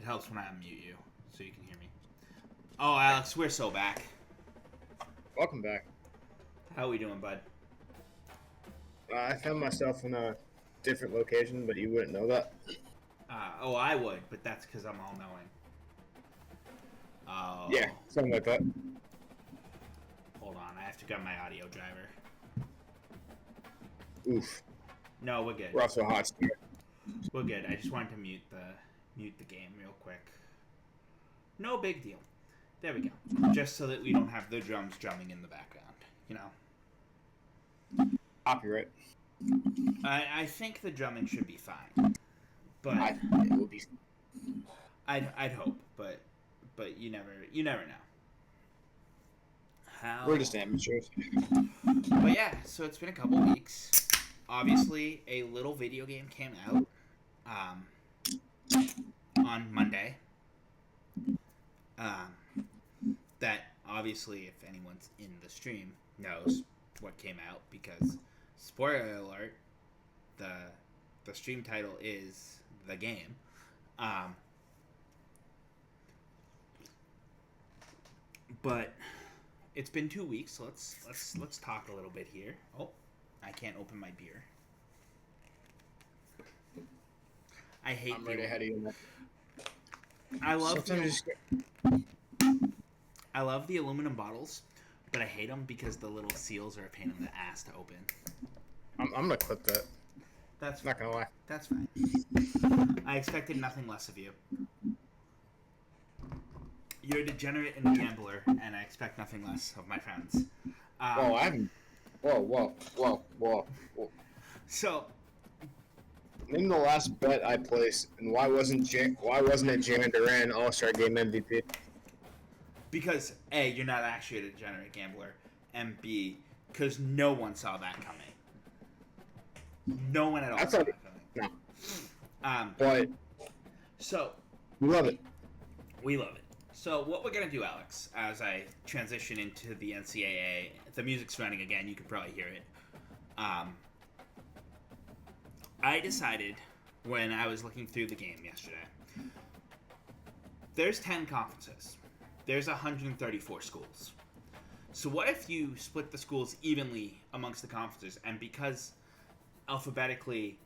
It helps when I unmute you so you can hear me. Oh, Alex, we're so back. Welcome back. How are we doing, bud? I found myself in a different location, but you wouldn't know that. Oh, I would, but that's because I'm all-knowing. Oh. Yeah, something like that. Hold on, I have to grab my audio driver. Oof. No, we're good. We're off to a hot start. We're good. I just wanted to mute the game real quick. No big deal. There we go. Just so that we don't have the drums drumming in the background, you know. Copyright. I think the drumming should be fine, but It will be. I'd hope, but you never know. How? We're just amateurs. But yeah, so it's been a couple weeks. Obviously, a little video game came out on Monday. That obviously, if anyone's in the stream, knows what came out because, spoiler alert, the stream title is the game. But it's been 2 weeks, so let's talk a little bit here. Oh, I can't open my beer. I hate. I'm right ahead of you. I love the aluminum bottles, but I hate them because the little seals are a pain in the ass to open. I'm gonna clip that. That's not gonna lie. That's fine. I expected nothing less of you. You're a degenerate and a gambler, and I expect nothing less of my friends. Whoa, I haven't. Whoa. So, Name the last bet I placed, and why wasn't it Jaren Duran All-Star Game MVP? because A, you're not actually a degenerate gambler, and B, because no one saw that coming. No one at all saw that coming. No. But so we love it. We love it. So what we're going to do, Alex, as I transition into the NCAA, the music's running again, you can probably hear it. I decided when I was looking through the game yesterday, there's 10 conferences. There's 134 schools. So what if you split the schools evenly amongst the conferences, and because alphabetically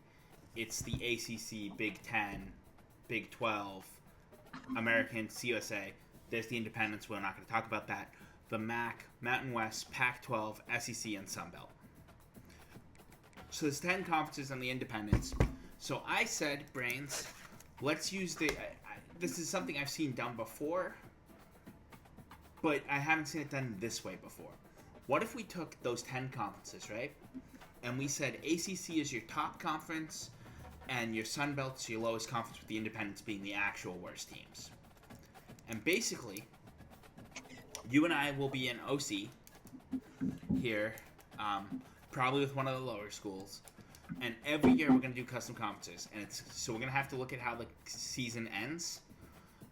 it's the ACC, Big 10, Big 12, American, CUSA, there's the independents, we're not going to talk about that, the MAC, Mountain West, Pac-12, SEC, and Sun Belt. So there's 10 conferences and the independents. So I said, Brains, let's use this is something I've seen done before, but I haven't seen it done this way before. What if we took those 10 conferences, right? And we said ACC is your top conference, and your Sun Belt's your lowest conference, with the independents being the actual worst teams. And basically, you and I will be in OC here, probably with one of the lower schools. And every year we're going to do custom conferences. And so we're going to have to look at how the season ends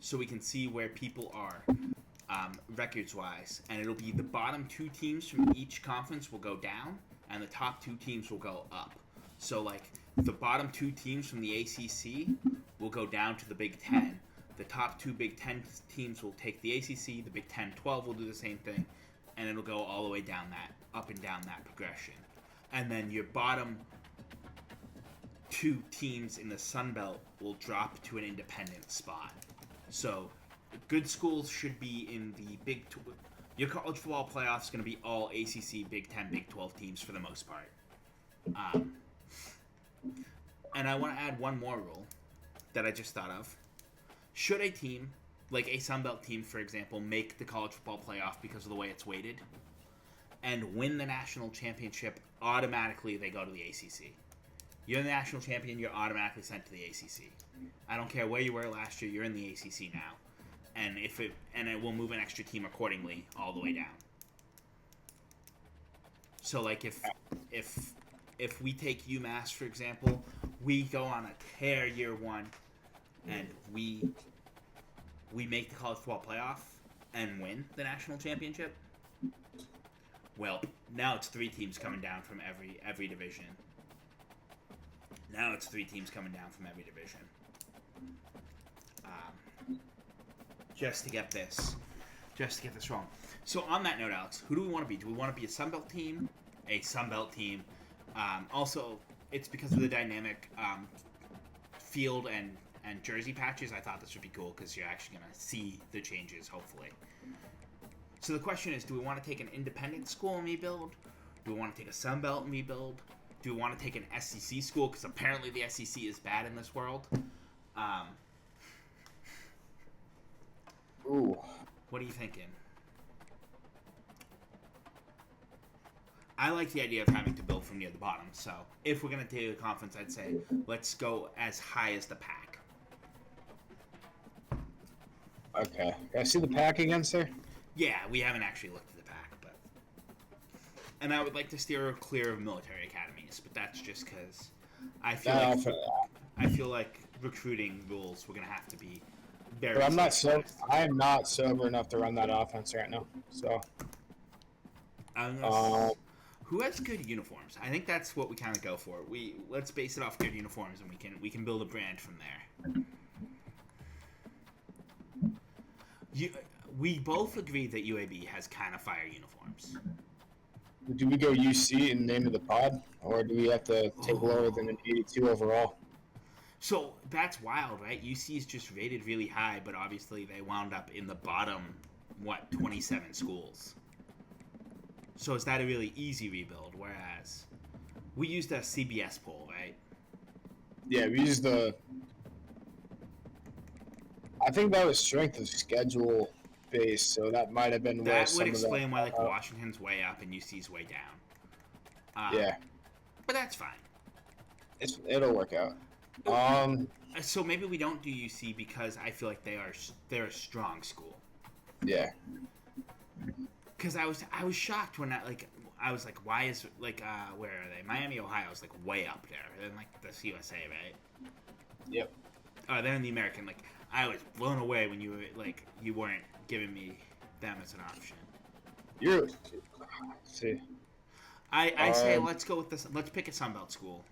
so we can see where people are records-wise. And it'll be the bottom two teams from each conference will go down, and the top two teams will go up. So, like, the bottom two teams from the ACC will go down to the Big Ten. The top two Big Ten teams will take the ACC. The Big Ten 12 will do the same thing. And it'll go all the way down up and down that progression. And then your bottom two teams in the Sun Belt will drop to an independent spot. So, good schools should be in the Big 12. Your college football playoff is going to be all ACC, Big 10, Big 12 teams for the most part. And I want to add one more rule that I just thought of. Should a team, like a Sun Belt team, for example, make the college football playoff because of the way it's weighted, and win the national championship, automatically they go to the ACC. You're the national champion, you're automatically sent to the ACC. I don't care where you were last year, you're in the ACC now. And it will move an extra team accordingly all the way down. So, like, if we take UMass, for example, we go on a tear year one, and we make the college football playoff and win the national championship. Well, now it's 3 teams coming down from every division. just to get this wrong. So on that note, Alex, who do we want to be? Do we want to be a Sunbelt team? A Sunbelt team. Also, it's because of the dynamic field and jersey patches. I thought this would be cool because you're actually going to see the changes, hopefully. So the question is, do we want to take an independent school and rebuild? Do we want to take a Sunbelt and rebuild? Do we want to take an SEC school? Because apparently the SEC is bad in this world. Ooh. What are you thinking? I like the idea of having to build from near the bottom. So if we're going to do a conference, I'd say let's go as high as the pack. Okay. Can I see the pack again, sir? Yeah, we haven't actually looked at the pack, but... And I would like to steer clear of military academies, but that's just because I feel like recruiting rules we're going to have to be very... But I am not sober enough to run that offense right now, so... Who has good uniforms? I think that's what we kind of go for. Let's base it off good uniforms, and we can build a brand from there. We both agree that UAB has kind of fire uniforms. Do we go UC in the name of the pod, or do we have to take lower than an 82 overall? So that's wild, right? UC is just rated really high, but obviously they wound up in the bottom, 27 schools. So is that a really easy rebuild? Whereas we used a CBS poll, right? Yeah, we used I think that was strength of schedule based, so that might have been where that would explain why Washington's way up and UC's way down. Yeah, but that's fine. It'll work out. So maybe we don't do UC because I feel like they're a strong school. Yeah. Because I was shocked when I was like, why is where are they? Miami, Ohio is like way up there, and like that's USA, right? Yep. They're in the American. Like I was blown away when you weren't giving me them as an option. See. I say let's go with this. Let's pick a Sunbelt school.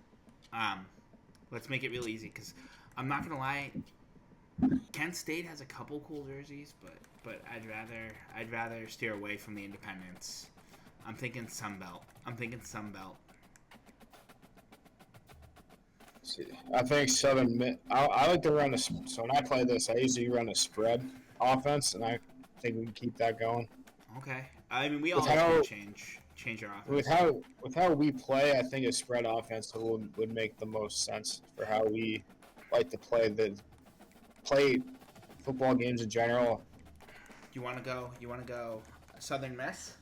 Let's make it real easy because I'm not gonna lie. Kent State has a couple cool jerseys, but I'd rather steer away from the independents. I'm thinking Sunbelt. See, I think Southern Miss. I like to run so when I play this, I usually run a spread offense, and I think we can keep that going. Okay. I mean, we all have to change our offense. With how we play, I think a spread offense would make the most sense for how we like to play football games in general. You want to go Southern Miss?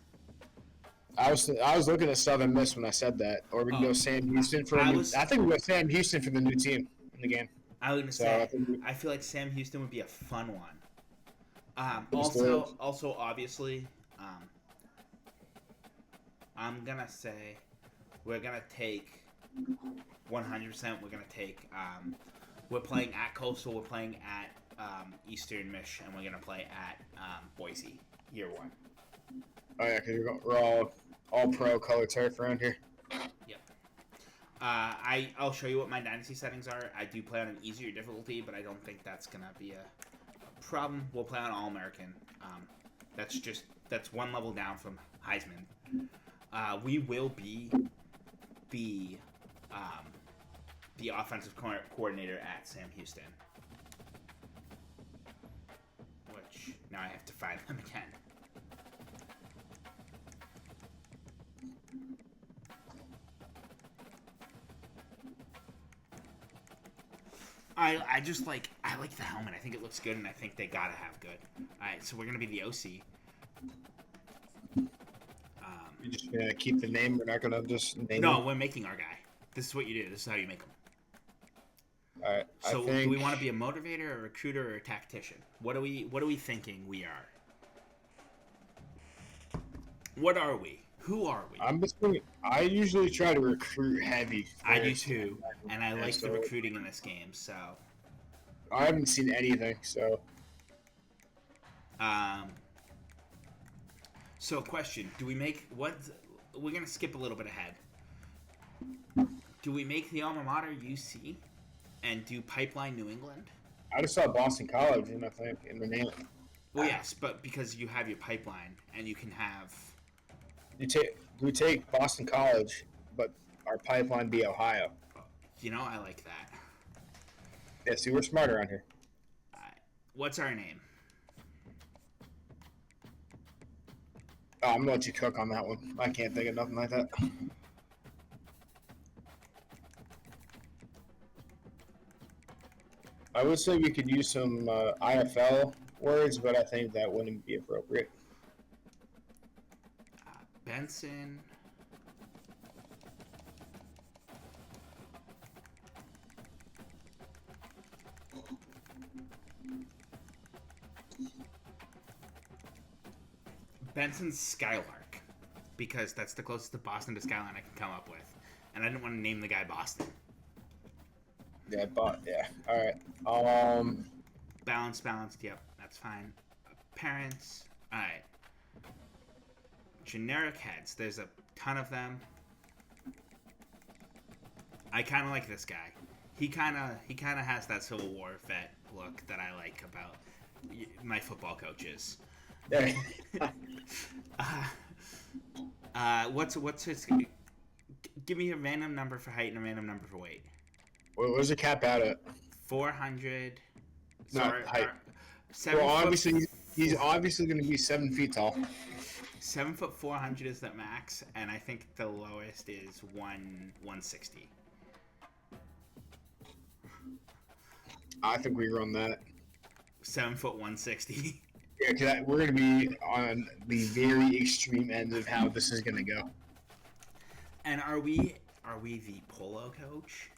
I was looking at Southern Miss when I said that, or we can go Sam Houston for. I think we go Sam Houston for the new team in the game. I was gonna say I feel like Sam Houston would be a fun one. Also, obviously, I'm gonna say we're gonna take 100%. We're gonna take. We're playing at Coastal. We're playing at Eastern Mich, and we're gonna play at Boise year one. Oh yeah, because we're all pro color turf around here. Yep. I'll show you what my dynasty settings are. I do play on an easier difficulty, but I don't think that's gonna be a problem. We'll play on All American. That's one level down from Heisman. We will be the offensive coordinator at Sam Houston. Which now I have to find them again. I like the helmet. I think it looks good, and I think they gotta have good. All right, so we're gonna be the OC. You're just gonna keep the name. We're not gonna just name. No, we're making our guy. This is what you do. This is how you make them. All right. So do we want to be a motivator, a recruiter, or a tactician? What are we thinking we are? What are we? Who are we? I usually try to recruit heavy. I do too, and I like the recruiting in this game. So I haven't seen anything. So So question: do we make what? We're gonna skip a little bit ahead. Do we make the alma mater UC and do Pipeline New England? I just saw Boston College, and I think in the name. Well, yes, but because you have your pipeline and you can have. We take Boston College, but our pipeline be Ohio. I like that. Yeah, see, we're smart around here. What's our name? Oh, I'm gonna let you cook on that one. I can't think of nothing like that. I would say we could use some IFL words, but I think that wouldn't be appropriate. Benson. Benson's Skylark, because that's the closest to Boston to Skyline I can come up with, and I didn't want to name the guy Boston. Yeah, all right. Balanced. Yep, that's fine. Parents. All right. Generic heads. There's a ton of them. I kind of like this guy. He kind of has that Civil War vet look that I like about my football coaches. What's his? Give me a random number for height and a random number for weight. Where's the cap out at? 400. Not height. 7 well, foot, obviously he's obviously going to be 7 feet tall. 7 foot 400 is the max, and I think the lowest is 160. I think we run that. 7 foot 160. Yeah, because we're going to be on the very extreme end of how this is going to go. And are we the polo coach,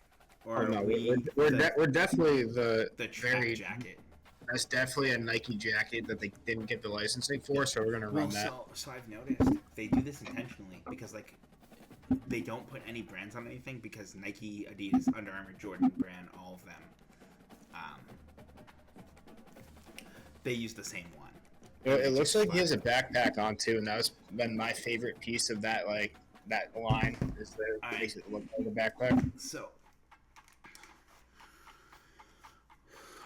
or no, are we're definitely the track jacket? That's definitely a Nike jacket that they didn't get the licensing for, so we're going to run that. So I've noticed they do this intentionally because they don't put any brands on anything because Nike, Adidas, Under Armour, Jordan brand, all of them. They use the same one. It looks like he has a backpack on too, and that's been my favorite piece of that that line is that it makes it look like a backpack. So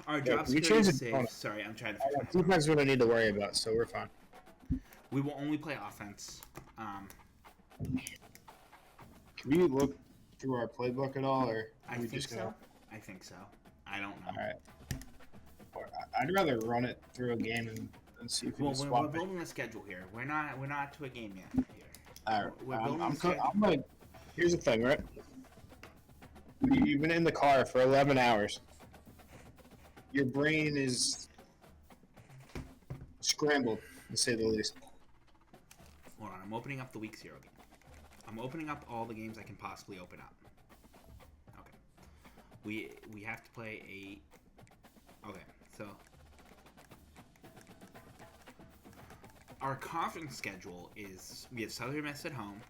our job security is safe. Sorry, I'm trying to. Defense is what I need to worry about, so we're fine. We will only play offense. Can we look through our playbook at all, or I think so. I don't know. All right. I'd rather run it through a game and see if we can swap we're building a schedule here. We're not to a game yet here. All right. I'm like, here's the thing, right? You've been in the car for 11 hours. Your brain is scrambled, to say the least. Hold on, I'm opening up the week 0 game. I'm opening up all the games I can possibly open up. Okay. We have to play a. Okay, so our conference schedule is we have Southern Miss at home.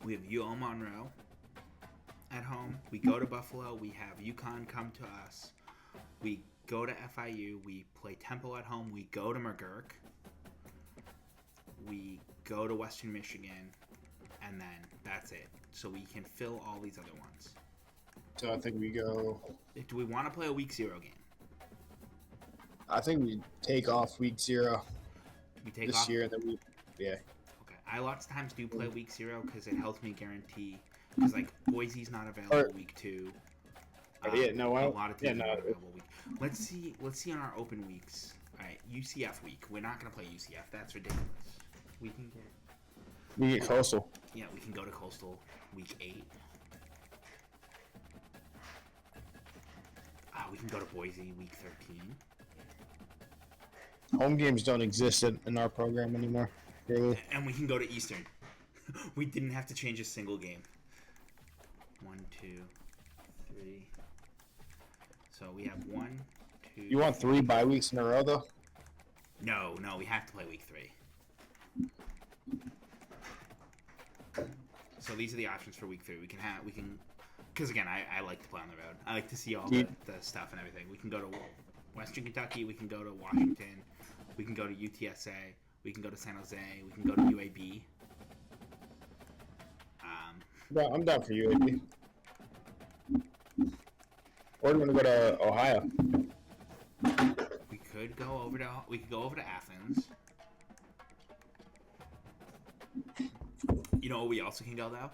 We have UL Monroe at home. We go to Buffalo. We have UConn come to us. We go to FIU. We play Temple at home. We go to McGurk. We go to Western Michigan. And then that's it. So we can fill all these other ones. So I think we go. Do we want to play a week 0 game? I think we take off week 0 We take this off year, and then yeah. Okay. I lots of times do play week 0 because it helps me guarantee. Because Boise's not available week 2. A lot of teams are not available week. Let's see on our open weeks. All right, UCF week. We're not gonna play UCF. That's ridiculous. We get Coastal. Yeah, we can go to Coastal week 8. We can go to Boise week 13. Home games don't exist in our program anymore. Really. And we can go to Eastern. We didn't have to change a single game. 1, 2, 3. So we have 1, 2. You want 3 bye weeks in a row, though? No, we have to play week 3. So these are the options for week 3. We can, because again, I like to play on the road. I like to see all the stuff and everything. We can go to Western Kentucky. We can go to Washington. We can go to UTSA. We can go to San Jose. We can go to UAB. Yeah, I'm down for UAB. Or do you want to go to Ohio? We could go over to Athens. You know what we also can go though?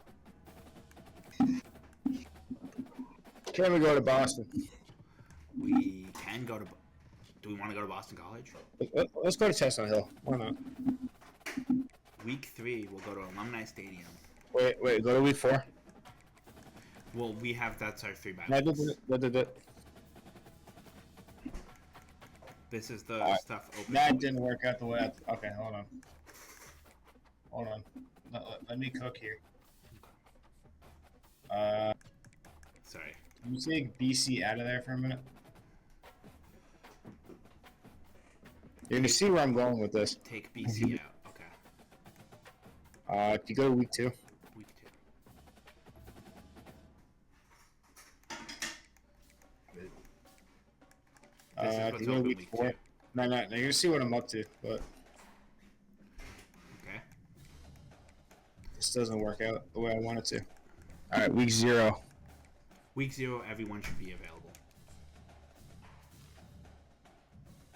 Can we go to Boston? We can go to. Do we want to go to Boston College? Let's go to Chestnut Hill. Why not? Week 3, we'll go to Alumni Stadium. Wait. Go to week 4. Well, that's our 3 bye I weeks. did. This is the stuff open. That didn't work out the way okay, hold on. Let me cook here. Sorry. Can you take BC out of there for a minute? You're going to see where I'm going with this. Take BC out. Okay. If you go to week 2. Week 2. If you go to week 4. No, you're going to see what I'm up to, but Okay. this doesn't work out the way I want it to. All right, week 0. Week 0, everyone should be available.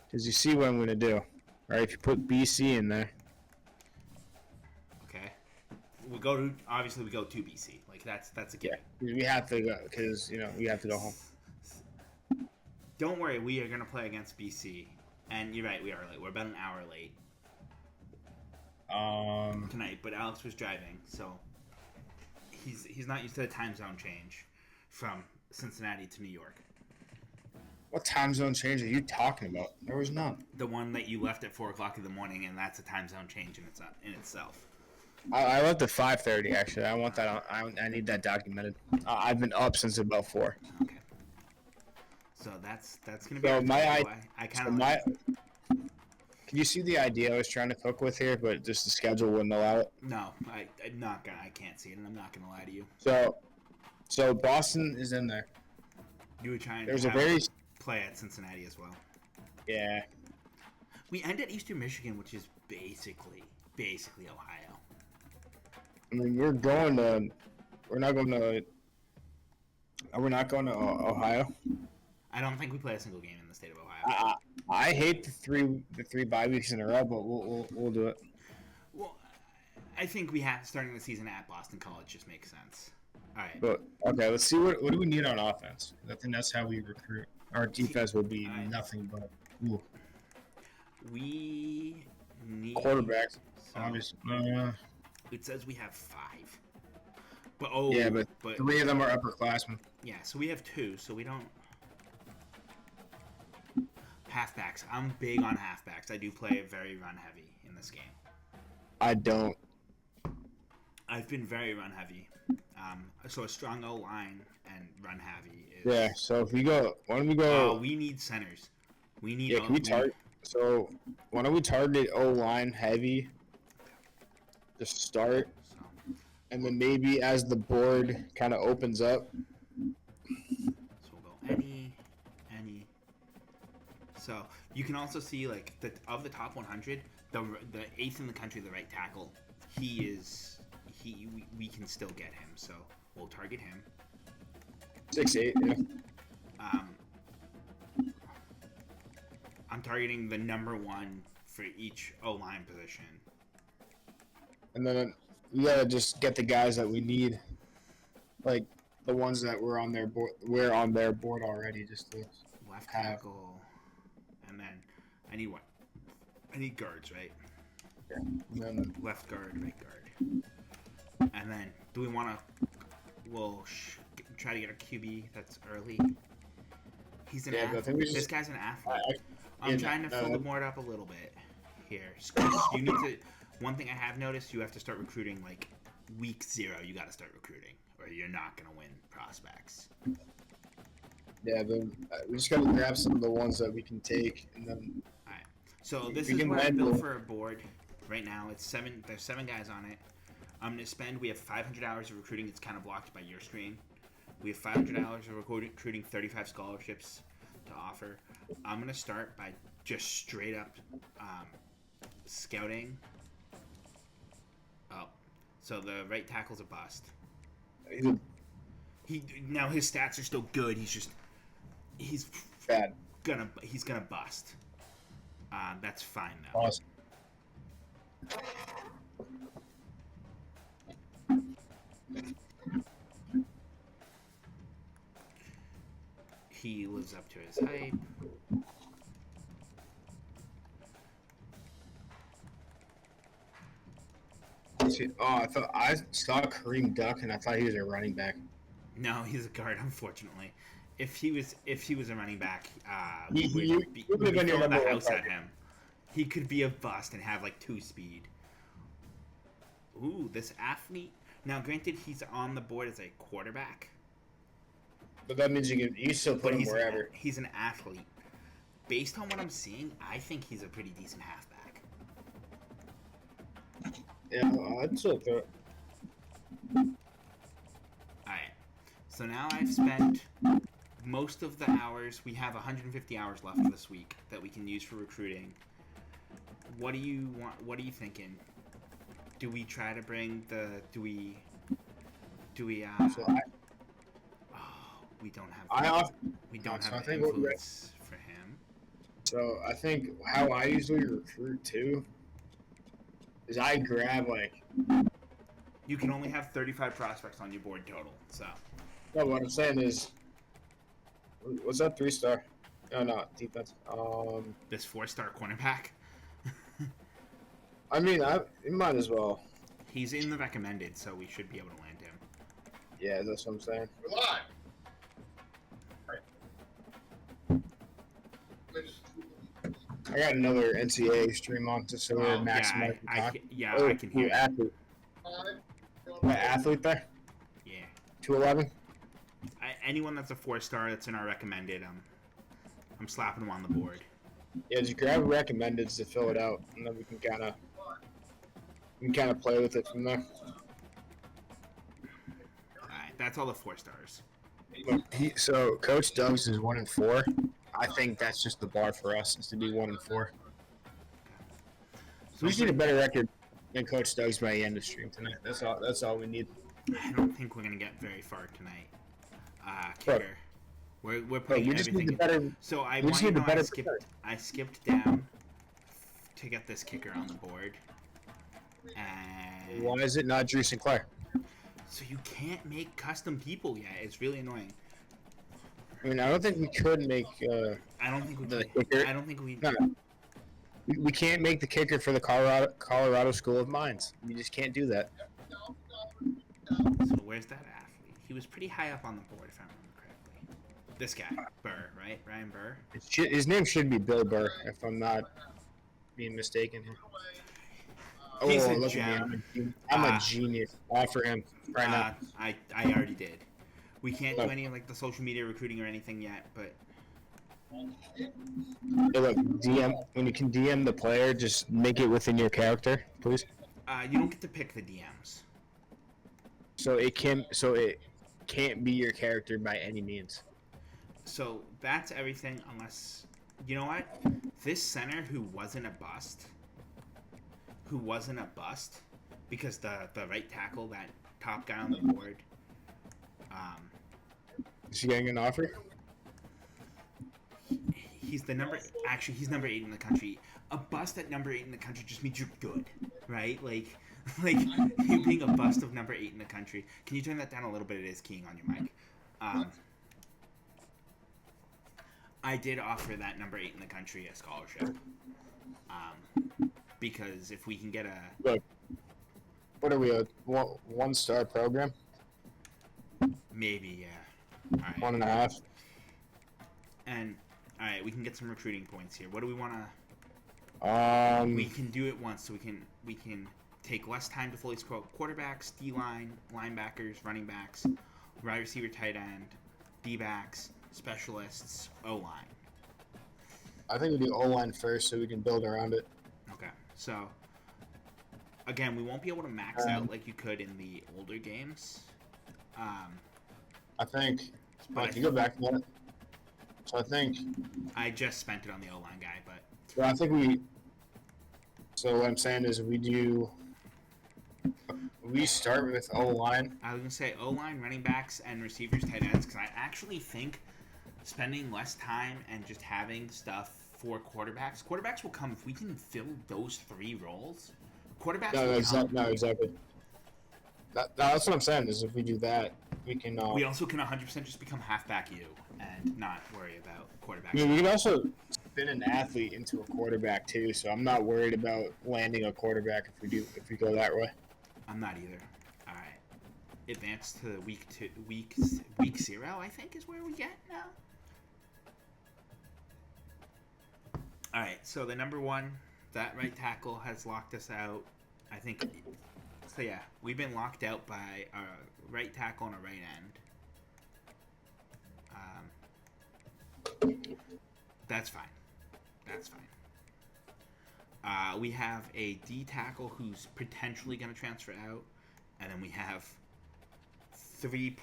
Because you see what I'm going to do. All right, if you put BC in there. Okay. We go to BC. Like that's a given. We have to go because we have to go home. Don't worry, we are gonna play against BC, and you're right, we are late. We're about an hour late tonight. But Alex was driving, so he's not used to the time zone change from Cincinnati to New York. What time zone change are you talking about? There was none. The one that you left at 4:00 in the morning, and that's a time zone change in itself. I left at 5:30. Actually, I want that. I need that documented. I've been up since about 4. Okay. So that's gonna be. So I kind of. Can you see the idea I was trying to cook with here, but just the schedule wouldn't allow it? No, I'm not gonna. I can't see it, and I'm not gonna lie to you. So Boston is in there. You were trying. There's to a very play at Cincinnati as well. Yeah. We end at Eastern Michigan, which is basically Ohio. I mean, we're not going to Ohio. I don't think we play a single game in the state of Ohio. I hate the three bye weeks in a row, but we'll do it. Well, I think starting the season at Boston College just makes sense. All right. But okay, let's see what do we need on offense. I think that's how we recruit. Our defense will be nothing but. Ooh. We need quarterbacks. Obviously, it says we have 5. But 3 of them are upperclassmen. Yeah, so we have 2. So we don't. Halfbacks. I'm big on halfbacks. I do play very run heavy in this game. I don't. I've been very run heavy. So a strong O line and run heavy is. Yeah. So if we go, why don't we go? We need centers. We need. Yeah. Can we target? So why don't we target O line heavy? To start, and then maybe as the board kind of opens up. So we'll go any. So you can also see like of the top 100, the 8th in the country, the right tackle. We can still get him, so we'll target him. 6'8", yeah. I'm targeting the number 1 for each O-line position. And then we gotta just get the guys that we need, like the ones that were on their board. We're on their board already. Just to left tackle, and then I need what? I need guards, right? Yeah. And then left guard, right guard, and then do we want to? We'll try to get a QB that's early. He's an athlete. This guy's an athlete. I'm trying to fill the board up a little bit here. You need to. One thing I have noticed, you have to start recruiting like week 0. You got to start recruiting, or you're not gonna win prospects. Yeah, we just gotta grab some of the ones that we can take, and then. All right. So this is what I built for a board. Right now, it's 7. There's 7 guys on it. I'm gonna spend. We have 500 hours of recruiting. It's kind of blocked by your screen. We have 500 hours of recruiting, 35 scholarships to offer. I'm gonna start by just straight up scouting. Oh, so the right tackle's a bust. Now his stats are still good. He's bad. He's gonna bust. That's fine though. Awesome. He lives up to his hype. I saw Kareem duck, and I thought he was a running back. No, he's a guard. Unfortunately, if he was a running back, He we'd be would have been your throwing the number one house at target. him. He could be a bust and have like 2 speed. Ooh, this athlete. Now, granted, he's on the board as a quarterback, But that means you can still put him wherever. he's an athlete. Based on what I'm seeing, I think he's a pretty decent halfback. Yeah, I'd still throw it. Alright. So now I've spent most of the hours. We have 150 hours left this week that we can use for recruiting. What do you want? What are you thinking? Do we try to bring the? Do we? Oh, we don't have. We don't so I have the think what we're- influence for him. So I think how I usually recruit too is I grab like. You can only have 35 prospects on your board total. So. No, what I'm saying is, what's that 3-star? No, defense. This 4-star cornerback. I mean, it might as well. He's in the recommended, so we should be able to land him. Yeah, that's what I'm saying. We're live. I got another NCAA stream on just so we're Oh, maximizing time. I can hear you. Athlete. Got athlete there? Yeah. 211? Anyone that's a 4-star that's in our recommended, I'm slapping them on the board. Yeah, just grab recommended to fill it out, and then we can kind of play with it from there. Alright, that's all the 4-stars. So Coach Doug's is 1-4. I think that's just the bar for us is to be 1-4. So We just need a better record than Coach Doug's by the end of the stream tonight. That's all we need. I don't think we're gonna get very far tonight. Kicker. We're putting we just everything need in. the better. So I we want just you need to the know better I skipped down to get this kicker on the board. And Why is it not Drew Sinclair? so you can't make custom people yet. It's really annoying. I mean, I don't think we could make I don't think we the can. kicker. I don't think we. No. We can't make the kicker for the Colorado School of Mines. We just can't do that. So where's that athlete? He was pretty high up on the board, if I remember correctly. This guy, Burr, right? Ryan Burr. His name should be Bill Burr, if I'm not being mistaken. He's a look gem. at me. I'm a genius. Offer him right now. I already did. We can't do any of like the social media recruiting or anything yet, but Hey, look, DM when you can DM the player, just make it within your character, please. you don't get to pick the DMs. So it can't be your character by any means. So that's everything, unless you know what? This center who wasn't a bust, because the right tackle, that top guy on the board, Is he getting an offer? he's number 8 in the country. A bust at number 8 in the country just means you're good, right? Like you being a bust of number 8 in the country. Can you turn that down a little bit? It is keying on your mic. I did offer that number 8 in the country a scholarship. Because if we can get a Look, what are we, a 1-star program? maybe, yeah. All right. 1.5. And all right, we can get some recruiting points here. What do we want to? We can do it once, so we can take less time to fully scout quarterbacks, D-line, linebackers, running backs, wide receiver, tight end, D-backs, specialists, O-line. I think we do O-line first so we can build around it. Okay, so again, we won't be able to max out like you could in the older games. I think. But If you go back to that. So I think. I just spent it on the O-line guy, but Well, I think we. So what I'm saying is we start with O-line. I was gonna say O-line, running backs, and receivers, tight ends, because I actually think spending less time and just having stuff 4 quarterbacks. Quarterbacks will come if we can fill those 3 roles. Quarterbacks No, will come. no, exactly. That's what I'm saying. Is if we do that, we can. We also can 100% just become halfback you and not worry about quarterbacks. I mean, we can also spin an athlete into a quarterback too. So I'm not worried about landing a quarterback if we go that way. I'm not either. All right, advance to week 0. I think is where we get now. All right, so the number 1, that right tackle has locked us out. I think. So yeah, we've been locked out by a right tackle and a right end. That's fine. That's fine. We have a D tackle who's potentially going to transfer out, and then we have we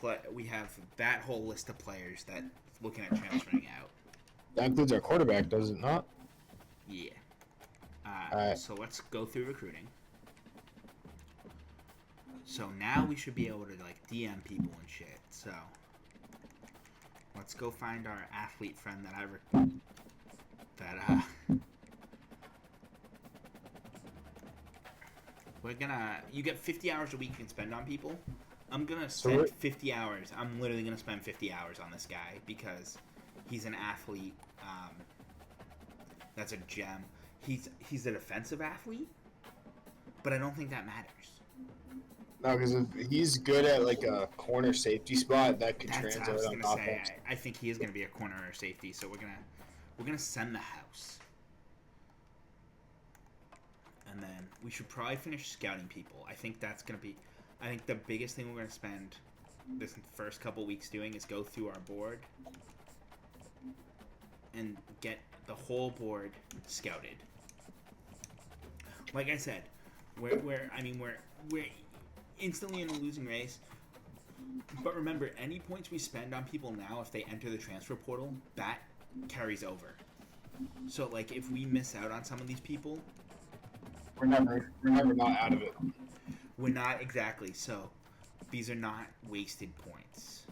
have that whole list of players that looking at transferring out. That includes our quarterback, does it not? Yeah. Right. So let's go through recruiting. So now we should be able to like DM people and shit. So let's go find our athlete friend that you get 50 hours a week you can spend on people. I'm gonna spend 50 hours. I'm literally gonna spend 50 hours on this guy because he's an athlete. That's a gem. He's a defensive athlete, but I don't think that matters. No, because if he's good at like a corner safety spot, that could translate I was on gonna say. offense. I think he is gonna be a corner or safety, so we're gonna send the house, and then we should probably finish scouting people. I think that's gonna be. I think the biggest thing we're gonna spend this first couple weeks doing is go through our board and get the whole board scouted. Like I said, we're instantly in a losing race. But remember, any points we spend on people now, if they enter the transfer portal, that carries over. So, like, if we miss out on some of these people, we're never not out of it. We're not exactly. So, these are not wasted points.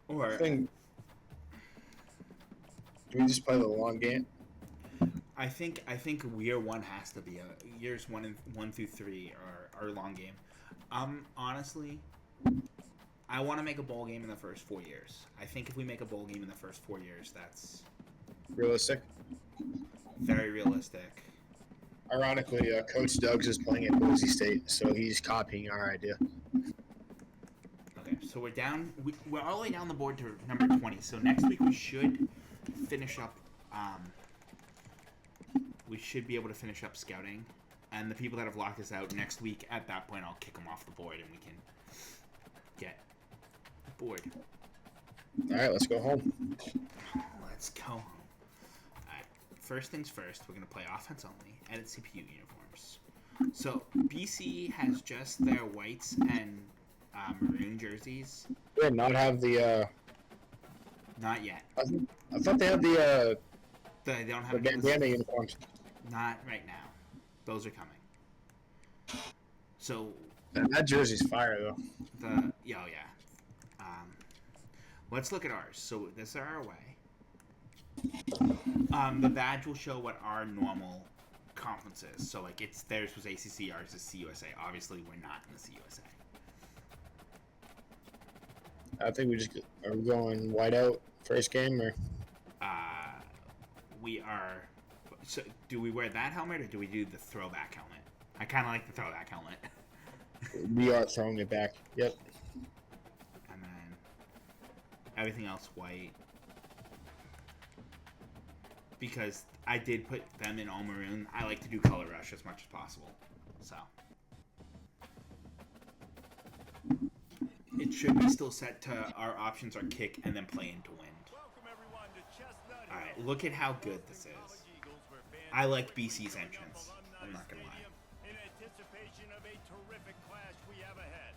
Or do we just play the long game? I think year 1 has to be years 1 through 3 are long game. Honestly, I want to make a bowl game in the first 4 years. I think if we make a bowl game in the first 4 years, that's realistic. Very realistic. Ironically, Coach Doug's is playing at Boise State, so he's copying our idea. Okay, so we're down. We're all the way down the board to number 20. So next week we should finish up. We should be able to finish up scouting, and the people that have locked us out next week. At that point, I'll kick them off the board, and we can get bored. All right, let's go home. Let's go home. All right. First things first, we're gonna play offense only. Edit CPU uniforms. So BC has just their whites and maroon jerseys. Yeah, not have the. Not yet. I thought they had the. They don't have the bandana uniforms. Not right now. Those are coming. So that jersey's fire though. Yeah. Let's look at ours. So this is our away. The badge will show what our normal conference is. So like theirs was ACC, ours is CUSA. Obviously, we're not in the CUSA. I think are we going white out first game or? We are. So, do we wear that helmet or do we do the throwback helmet? I kind of like the throwback helmet. We are throwing it back. Yep. And then everything else white. Because I did put them in all maroon. I like to do color rush as much as possible. So. It should be still set to our options are kick and then play into wind. Alright, look at how good this is. I like BC's entrance. I'm not gonna lie. In anticipation of a terrific clash we have ahead.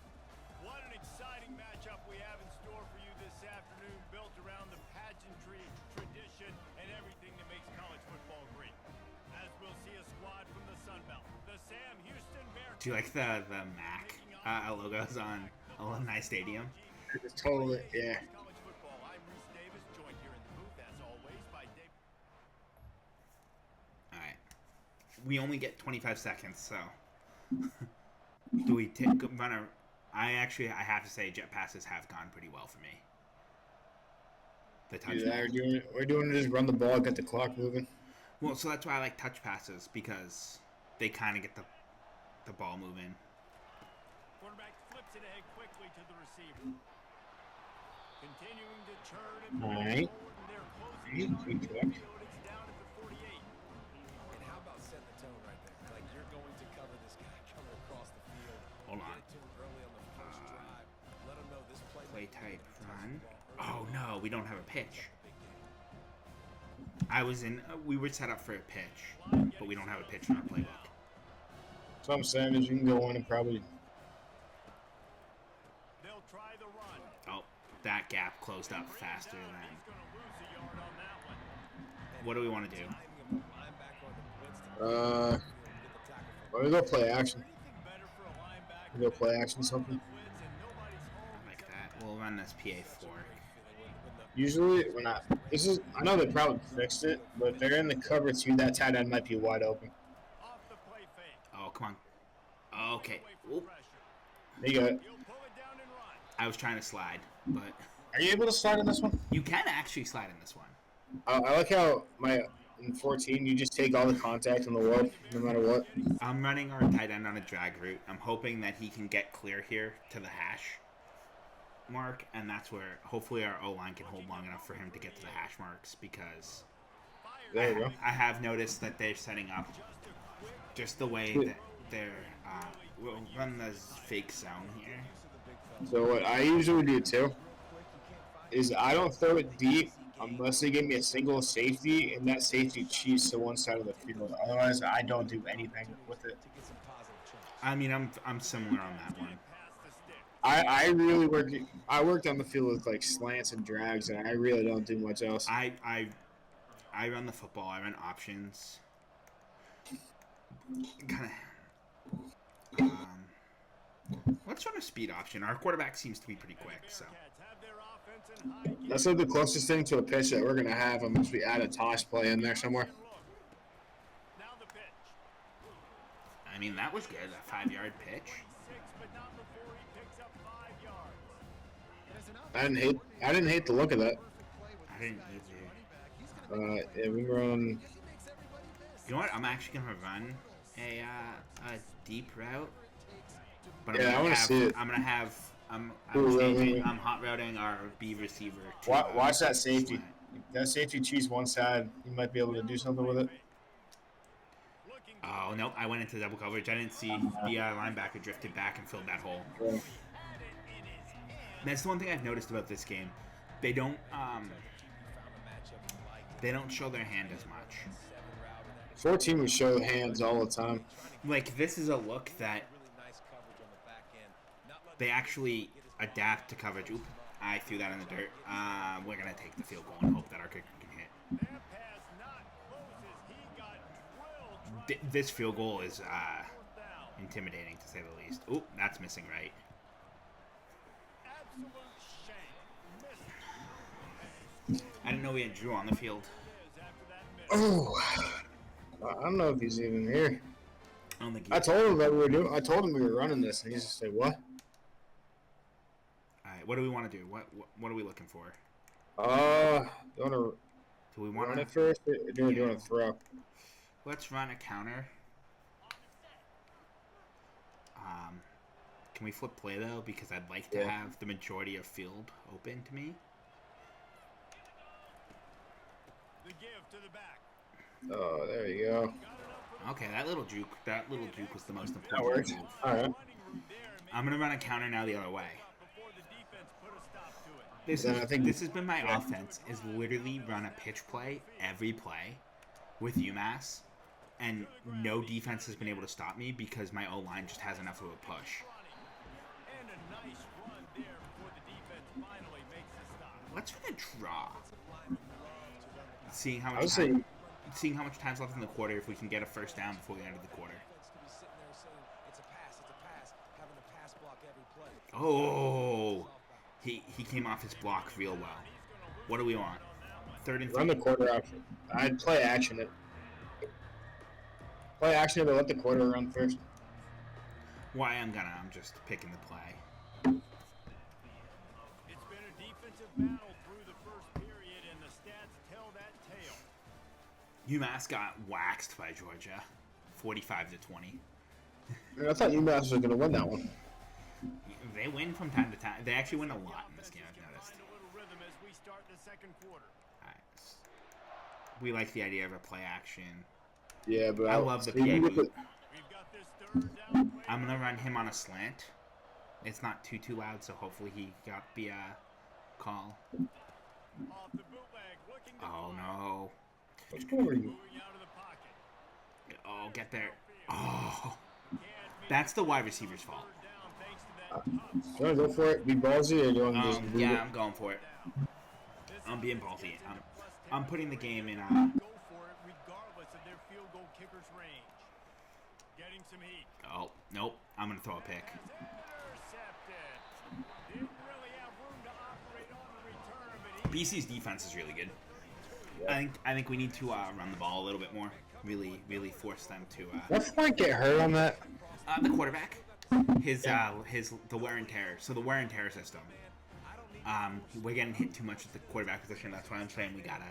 What an exciting matchup we have in store for you this afternoon, built around the pageantry, tradition, and everything that makes college football great. As we'll see a squad from the Sun Belt, the Sam Houston Bears. Do you like the MAC logos on Alumni Stadium? It's totally, yeah. we only get 25 seconds, so do we run a? I have to say jet passes have gone pretty well for me. The touch ball. We're doing just run the ball, get the clock moving. Well, so that's why I like touch passes because they kind of get the ball moving. Quarterback flips it ahead quickly to the receiver. Continuing to turn and All right. forward, and they're closing Good the catch. field. It's down at the 48. And how about setting the tone right there? Like you're going to cover this guy coming across the field. Hold on. Get it to him early on the first drive. Let him know this Play type run. Oh no, we don't have a pitch. We were set up for a pitch, but we don't have a pitch in our playbook. So I'm saying is you can go in and probably. They'll try the run. Oh, that gap closed up faster than. He's going to lose a yard on that one. What do we want to do? Let me go play action. Anything better for a linebacker We go play action something. blitz and nobody's home. Like that. We'll run this PA4. Usually when I know they probably fixed it, but if they're in the cover two, that tight end might be wide open. Off the play fake. Oh, come on. Okay. Oop. There you go. He'll pull it down and run. I was trying to slide, but Are you able to slide in this one? you can actually slide in this one. I like how in 14 you just take all the contact in the world, no matter what. I'm running our tight end on a drag route. I'm hoping that he can get clear here to the hash mark, and that's where hopefully our O-line can hold long enough for him to get to the hash marks because There you go. I have noticed that they're setting up just the way that they're we'll run the fake zone here. So what I usually do too is I don't throw it deep unless they give me a single safety, and that safety cheats to one side of the field. Otherwise, I don't do anything with it. I mean, I'm similar on that one. I really worked on the field with like slants and drags, and I really don't do much else. I run the football. I run options. Kind of. Let's run a speed option. Our quarterback seems to be pretty quick, so. That's like the closest thing to a pitch that we're gonna have unless we add a toss play in there somewhere. Now the pitch. I mean, that was good. A 5-yard pitch. 6, but not before he picks up 5 yards. I didn't hate the look of that. I didn't either. Yeah, we run. You know what? I'm actually gonna run a deep route. But Yeah, I want to see it. I'm gonna have. I'm hot routing our B receiver. Watch that safety. If that safety cheats one side, you might be able to do something with it. Oh nope! I went into double coverage. I didn't see the linebacker drifted back and filled that hole. Yeah. That's the one thing I've noticed about this game. They don't show their hand as much. 14 would show hands all the time. Like this is a look that they actually adapt to coverage. Oop, I threw that in the dirt. We're going to take the field goal and hope that our kicker can hit. This field goal is intimidating, to say the least. Oop, that's missing right. I didn't know we had Drew on the field. Oh, I don't know if he's even here. I don't think I told him that we were doing. I told him we were running this, and he's just like, "What?" All right, what do we want to do? What are we looking for? You want to Do we want run to it first, or do you want to throw? Let's run a counter. Can we flip play though? Because I'd like to have the majority of field open to me. The give to the back. Oh, there you go. Okay, that little juke was the most That important works. move. All right. I'm gonna run a counter now the other way. Before the defense put a stop to it. This has been my offense. Is literally run a pitch play every play with UMass, and no defense has been able to stop me because my O line just has enough of a push. And a nice run there before the defense finally makes the stop. Let's run a draw. Seeing how I much was time, saying, seeing how much time's left in the quarter, if we can get a first down before the end of the quarter. Oh, he came off his block real well. What do we want? 3rd and 3. run the quarter option. I'd play action it. Play action, but let the quarter run first. Why I'm just picking the play. It's been a defensive battle through the first period, and the stats tell that tale. UMass got waxed by Georgia, 45-20. I thought UMass was going to win that one. They win from time to time. They actually win a lot in this game, I've noticed. Find a little rhythm as we start the second quarter. Alright. We like the idea of a play action. Yeah, but I love the PA We've boot. got this third down play. I'm gonna run him on a slant. It's not too loud, so hopefully he got the call. Off the bootleg, looking to Oh fire. no. What's going on? Moving out of the pocket. Oh, get there. Oh. That's the wide receiver's fault. Do you want to go for it? Be ballsy, or do you want to just leave Yeah, it? I'm going for it. I'm being ballsy. I'm putting the game in. Go for it regardless of their field goal kicker's range. Getting some heat. Oh, nope. I'm gonna throw a pick. Intercepted. Didn't really have room to operate on the return, but he BC's defense is really good. I think we need to run the ball a little bit more. Really force them to. What Frank get hurt on that? The quarterback. The wear and tear. So the wear and tear system. We're getting hit too much with the quarterback position. That's why I'm saying we gotta.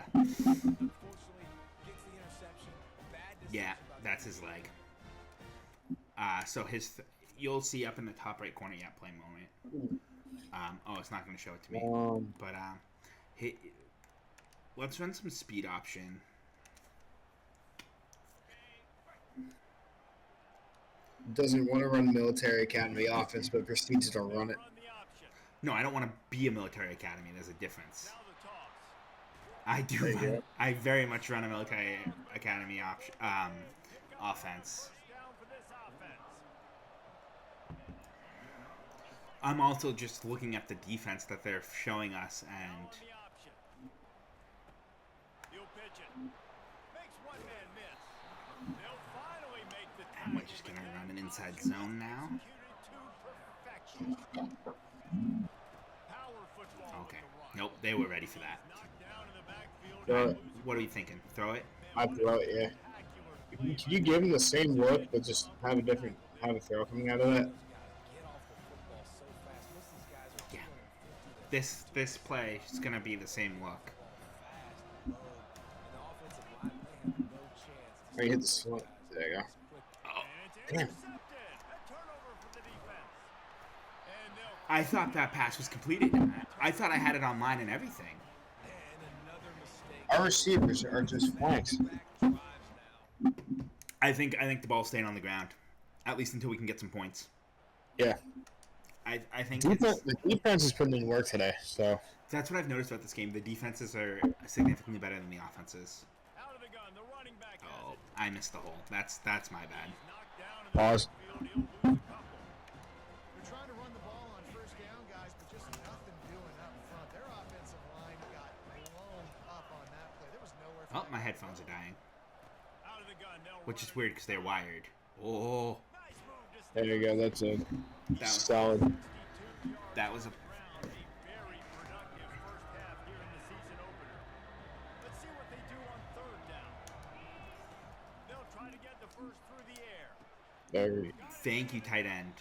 Yeah, that's his leg. So you'll see up in the top right corner. Yeah, play moment. Oh, it's not gonna show it to me. But let's run some speed option. Doesn't want to run military academy offense, but proceeds to run it. run the option. No, I don't want to be a military academy. There's a difference. Now the toss. I do. There you go. I very much run a military academy offense. First down for this offense. I'm also just looking at the defense that they're showing us, and On the option. He'll pitch it. Makes one man miss. They'll finally make the am I tackle, just but gonna that run an was inside zone now? executed to perfection. Power football Okay. with the run. Nope, they were ready for that. Knocked down in the backfield. Throw it. What are you thinking? Throw it? I throw it, yeah. Spectacular Can you give him the same look, but just have a throw coming out of it? Yeah. This play is gonna be the same look. Or you hit the slant. There you go. Oh, And it's Damn. intercepted. A turnover for the defense. And they'll I thought that pass was completed. I thought I had it online and everything. Our receivers are just flanks. I think the ball's staying on the ground, at least until we can get some points. Yeah. I think The defense is putting in work today, so. that's what I've noticed about this game. The defenses are significantly better than the offenses. out of the gun. The running back has Oh, it. I missed the hole. That's my bad. Knocked down in the Pause. backfield. He'll lose a couple. They're trying to run the ball on first down, guys, but just nothing doing up front. Their offensive line got blown up on that play. There was nowhere for Oh, them my to headphones are dying, Out of the gun. They'll which run is it. weird because they're wired. Oh, Nice move to There you go. That's a that was, solid. 62 yards that was a. around. A very productive first half here in the season opener. Let's see what they do on third down. They'll try to get the first through the air. Very. Thank you, tight end.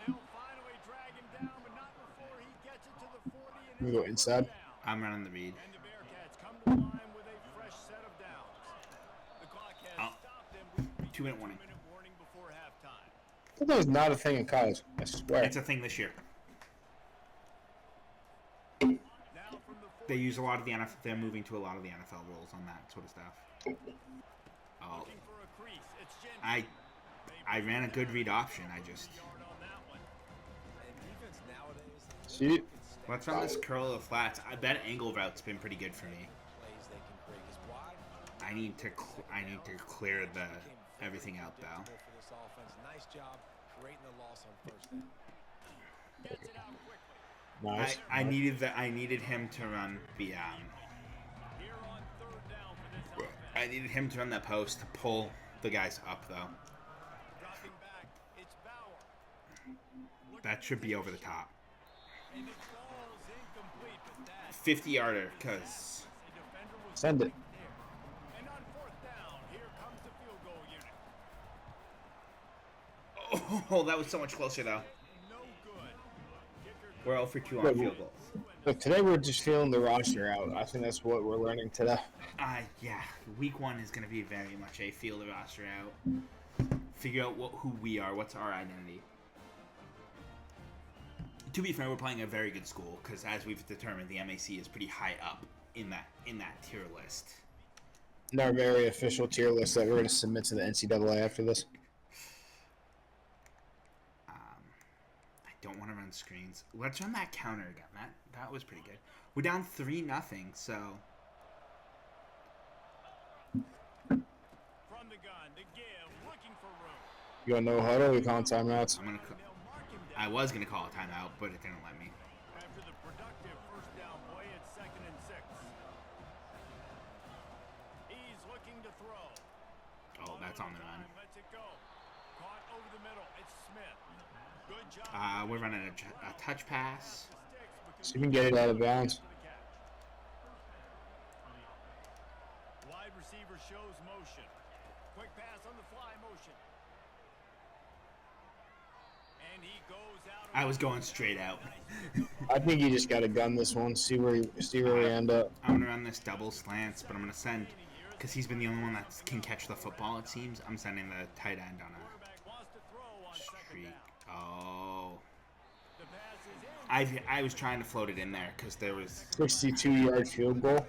They'll finally drag him down, but not before he gets it to the 40. And We it's go a inside. first down. I'm running the read. And the Bearcats come to the line with a fresh set of downs. The clock has Oh. stopped them with a 2-minute warning. 2-minute warning before halftime. I thought that was not a thing in college. I swear. It's a thing this year. Now from the 40, They use a lot of the NFL. They're moving to a lot of the NFL rules on that sort of stuff. Oh, looking for a crease. It's Gentry. I ran a good read option. I just Yard on that one. See? let's run this curl of flats. I bet angle route's been pretty good for me. I need to clear the everything out though. Nice job creating the loss on first down. Gets it out quickly. Nice. I needed him to run the Here on third down for this offense. I needed him to run that post to pull the guys up though. Dropping back. It's Bauer. That should be over the top. And it falls incomplete, but that 50-yarder, cause a defender was Send it. right there. And on fourth down, here comes the field goal unit. Oh, that was so much closer though. No good. Kicker We're 0 for 2 on Look, field goals. Look, today we're just feeling the roster out. I think that's what we're learning today. Yeah, week 1 is going to be very much a feel the roster out. Figure out who we are, what's our identity. To be fair, we're playing a very good school because, as we've determined, the MAC is pretty high up in that tier list. In our very official tier list that we're going to submit to the NCAA after this. I don't want to run screens. Let's run that counter again. That was pretty good. We're down 3-0, so from the gun. The give. Looking for room. You got no huddle? You calling timeouts? I'm gonna. They'll mark him down. I was gonna call a timeout, but it didn't let me. After the productive first down play, it's 2nd and 6. He's looking to throw. Oh, that's on the run. Lets it go. Caught over the middle. It's Smith. Good job. We're running a touch pass. So you can get it out of bounds. Wide receiver shows motion. Quick pass on the fly motion. And he goes out. I was going straight out. I think you just got to gun this one. See where we end up. I'm gonna run this double slants, but I'm gonna send because he's been the only one that can catch the football. It seems I'm sending the tight end on a Quarterback wants to throw on 2nd streak. down. Oh, The pass is in. I was trying to float it in there because there was. 62-yard field goal.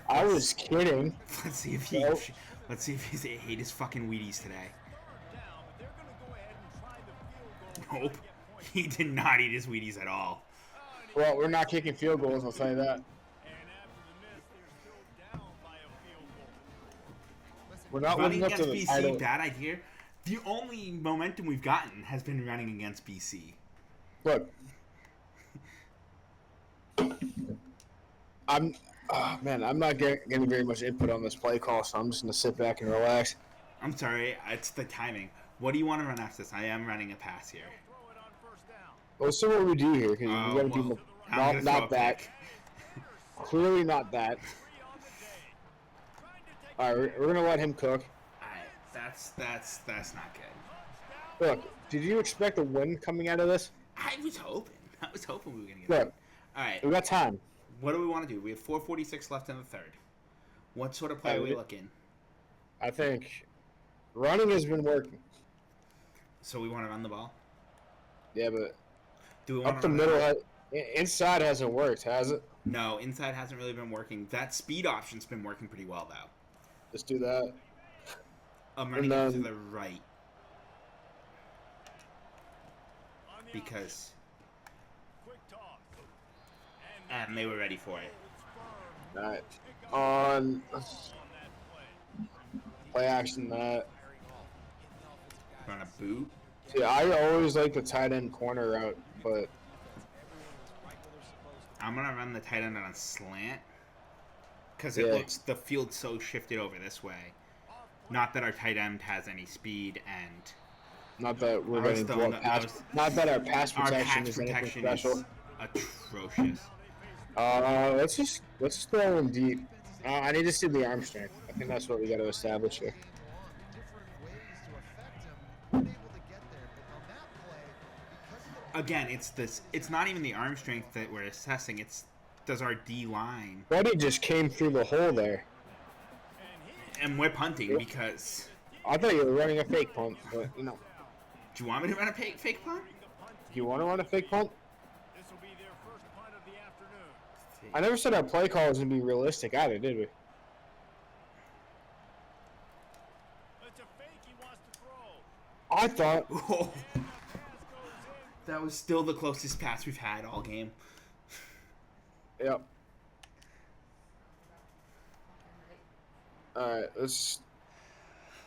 I was kidding. Let's see if he. Nope. Let's see if he's ate his fucking Wheaties today. Down, but they're going to go ahead and try the field goal. Nope, he did not eat his Wheaties at all. Well, we're not kicking field goals, I'll tell you that. And after the miss, they're still down by a field goal. We're not Running living up to against the BC, title. bad idea. The only momentum we've gotten has been running against BC. Look. I'm not getting very much input on this play call, so I'm just going to sit back and relax. I'm sorry, it's the timing. What do you want to run after this? I am running a pass here. Throw it on 1st down. Well, so what we do here, because we got to do I'm gonna throw not a that. pick. Clearly not that. 3 on the day. Trying to take All right, we're going to let him cook. That's not good. Look, did you expect a win coming out of this? I was hoping we were gonna get Look, it. All right, we got time. what do we want to do? We have 4:46 left in the third. What sort of play are we looking? I think running has been working. So we want to run the ball. Yeah, but Do we want up to the run middle, inside hasn't worked, has it? No, inside hasn't really been working. That speed option's been working pretty well though. Let's do that. I'm running And it to then- the right on the because quick toss. and they were ready for it. All right. On On that play. play action that. Run a boot. See, I always like the tight end corner route, but I'm gonna run the tight end on a slant because Yeah. it looks the field's so shifted over this way. Not that our tight end has any speed, and not that we're I was getting still blown in the- past. I was- Not that our pass our protection pass is anything protection special. is atrocious. Let's just throw him deep. I need to see the arm strength. I think that's what we got to establish here. different ways to affect him. Weren't able to get there, but on that play, because of the Again, it's this. It's not even the arm strength that we're assessing. It's does our D line, Buddy just came through the hole there. and we're punting because. I thought you were running a fake punt, but Do you want me to run a fake punt? do you want to run a fake punt? This will be their first punt of the afternoon. I never said our play call was gonna be realistic either, did we? It's a fake. He wants to throw. I thought. Oh, Pass goes in. that was still the closest pass we've had all game. Yep. All right, let's.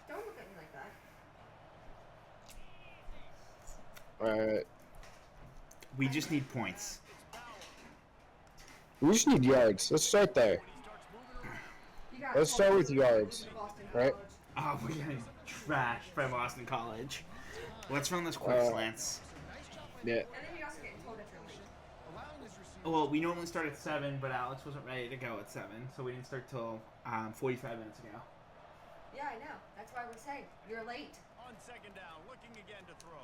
Don't look at me like that. All right. We just need points. We just need yards. Let's start there. You got Let's start with yards, Boston right? College. Oh, we're getting trashed by Boston College. Let's run this quick slants. Yeah. And then you also get told differently. allowing his receivers Well, we normally start at 7, but Alex wasn't ready to go at 7, so we didn't start till 45 minutes ago. Yeah, I know. That's why we're saying you're late. On second down, looking again to throw.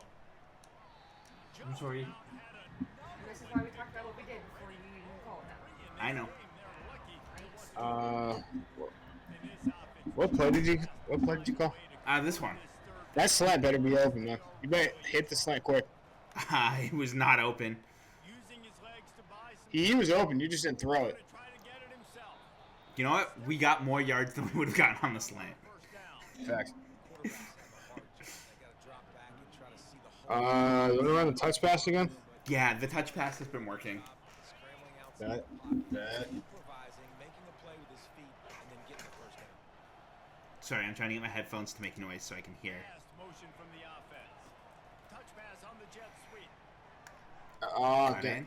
I'm sorry. Just out had another This is why we talked about what we did before you even called that. in I this know. game. They're lucky it wasn't Uh, in this offense. what play did you call? This one. That slant better be open, man. You better hit the slant quick. It was not open. Using his legs to buy some He was open. You just didn't throw it. to try to get it himself. You know what? We got more yards than we would have gotten on the slant. First down. Facts. Quarterbacks have a hard job. They got to drop back and try to see the whole You want to run the touch pass again? Yeah, the touch pass has been working. scrambling outside That. improvising, making a play with his feet, and then getting the first down. Sorry, I'm trying to get my headphones to make noise so I can hear. Fast motion from the offense. Touch pass on the jet sweep. Okay. Alright.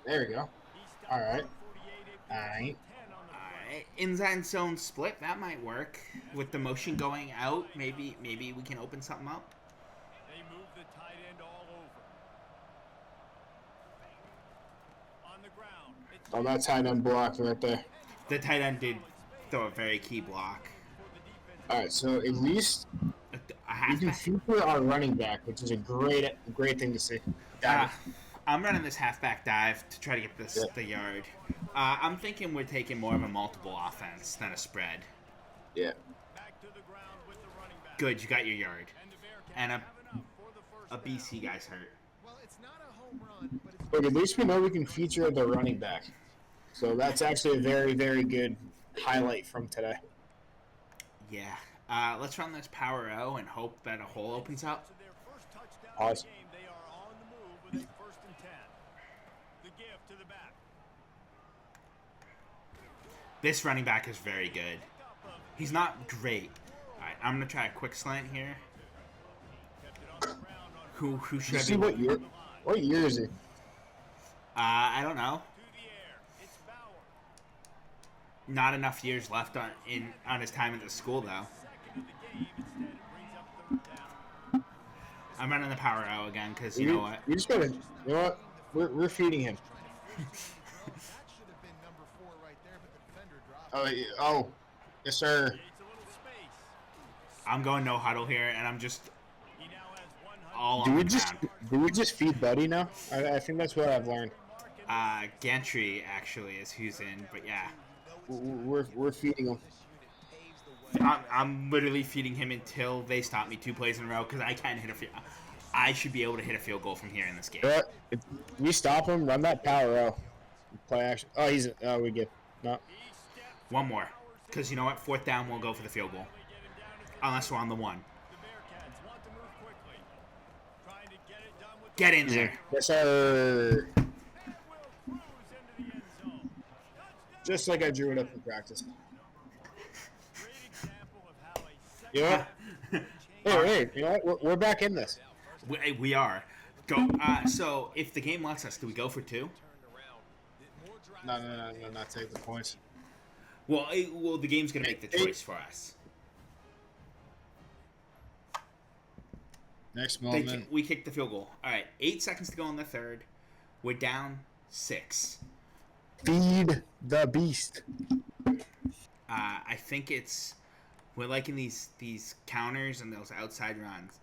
There we go. He stopped All right. 48 it All right. 10 on the Alright, inside zone split, that might work. With the motion going out, maybe we can open something up. They move the tight end all over. On the ground. It's Oh, that tight end block right there. The tight end did throw a very key block. for the defense. All right, so at least A you can halfback. feature our running back, which is a great thing to see. I'm running this halfback dive to try to get this Yeah. the yard. I'm thinking we're taking more of a multiple offense than a spread. Yeah. Back to the ground with the running back. Good, you got your yard. And the Bearcats And have enough for the first a down. BC guy's hurt. Well, it's not a home run, but it's Look, at least we know we can feature the running back. So that's actually a very, very good highlight from today. Yeah. Let's run this power O and hope that a hole opens up. To their first touchdown Pause. of the game, they are on the move with a first and 10. The give to the back. This running back is very good. He's not great. Alright, I'm gonna try a quick slant here. Kept it on the ground on Who You should I see be? what year is it? I don't know. to the air. It's Bauer. Not enough years left on his time at the school though. Second of the game. Instead, it brings up third down. I'm running the power O again because you know what? We just gotta. You know what? We're feeding him. that should have been number 4 right there, but the defender dropped. Oh, yes, sir. Creates a little space. I'm going no huddle here, and I'm just He now has 100. all Do on we the just ground. feed Buddy now? I think that's what I've learned. Gantry actually is who's in, but yeah, We're feeding him. I'm literally feeding him until they stop me 2 plays in a row because I can't hit a field. I should be able to hit a field goal from here in this game. You know what? If we stop him, run that power row. Play action. Oh, we get no. One more, because you know what? 4th down, we'll go for the field goal, unless we're on the 1. The Bearcats want to move quickly. Trying to get it done with Get in there. Yes, sir. that will cruise into the end zone. Touchdown. Just like I drew it up in practice. Great example of how a second You know what? Hey, you know what? We're back in this. We are. Go. So if the game lets us, do we go for 2? No, not take the points. Well, the game's gonna make the choice for us. Next moment. We kicked the field goal. All right, 8 seconds to go in the 3rd. We're down 6. Feed the beast. I think we're liking these counters and those outside runs.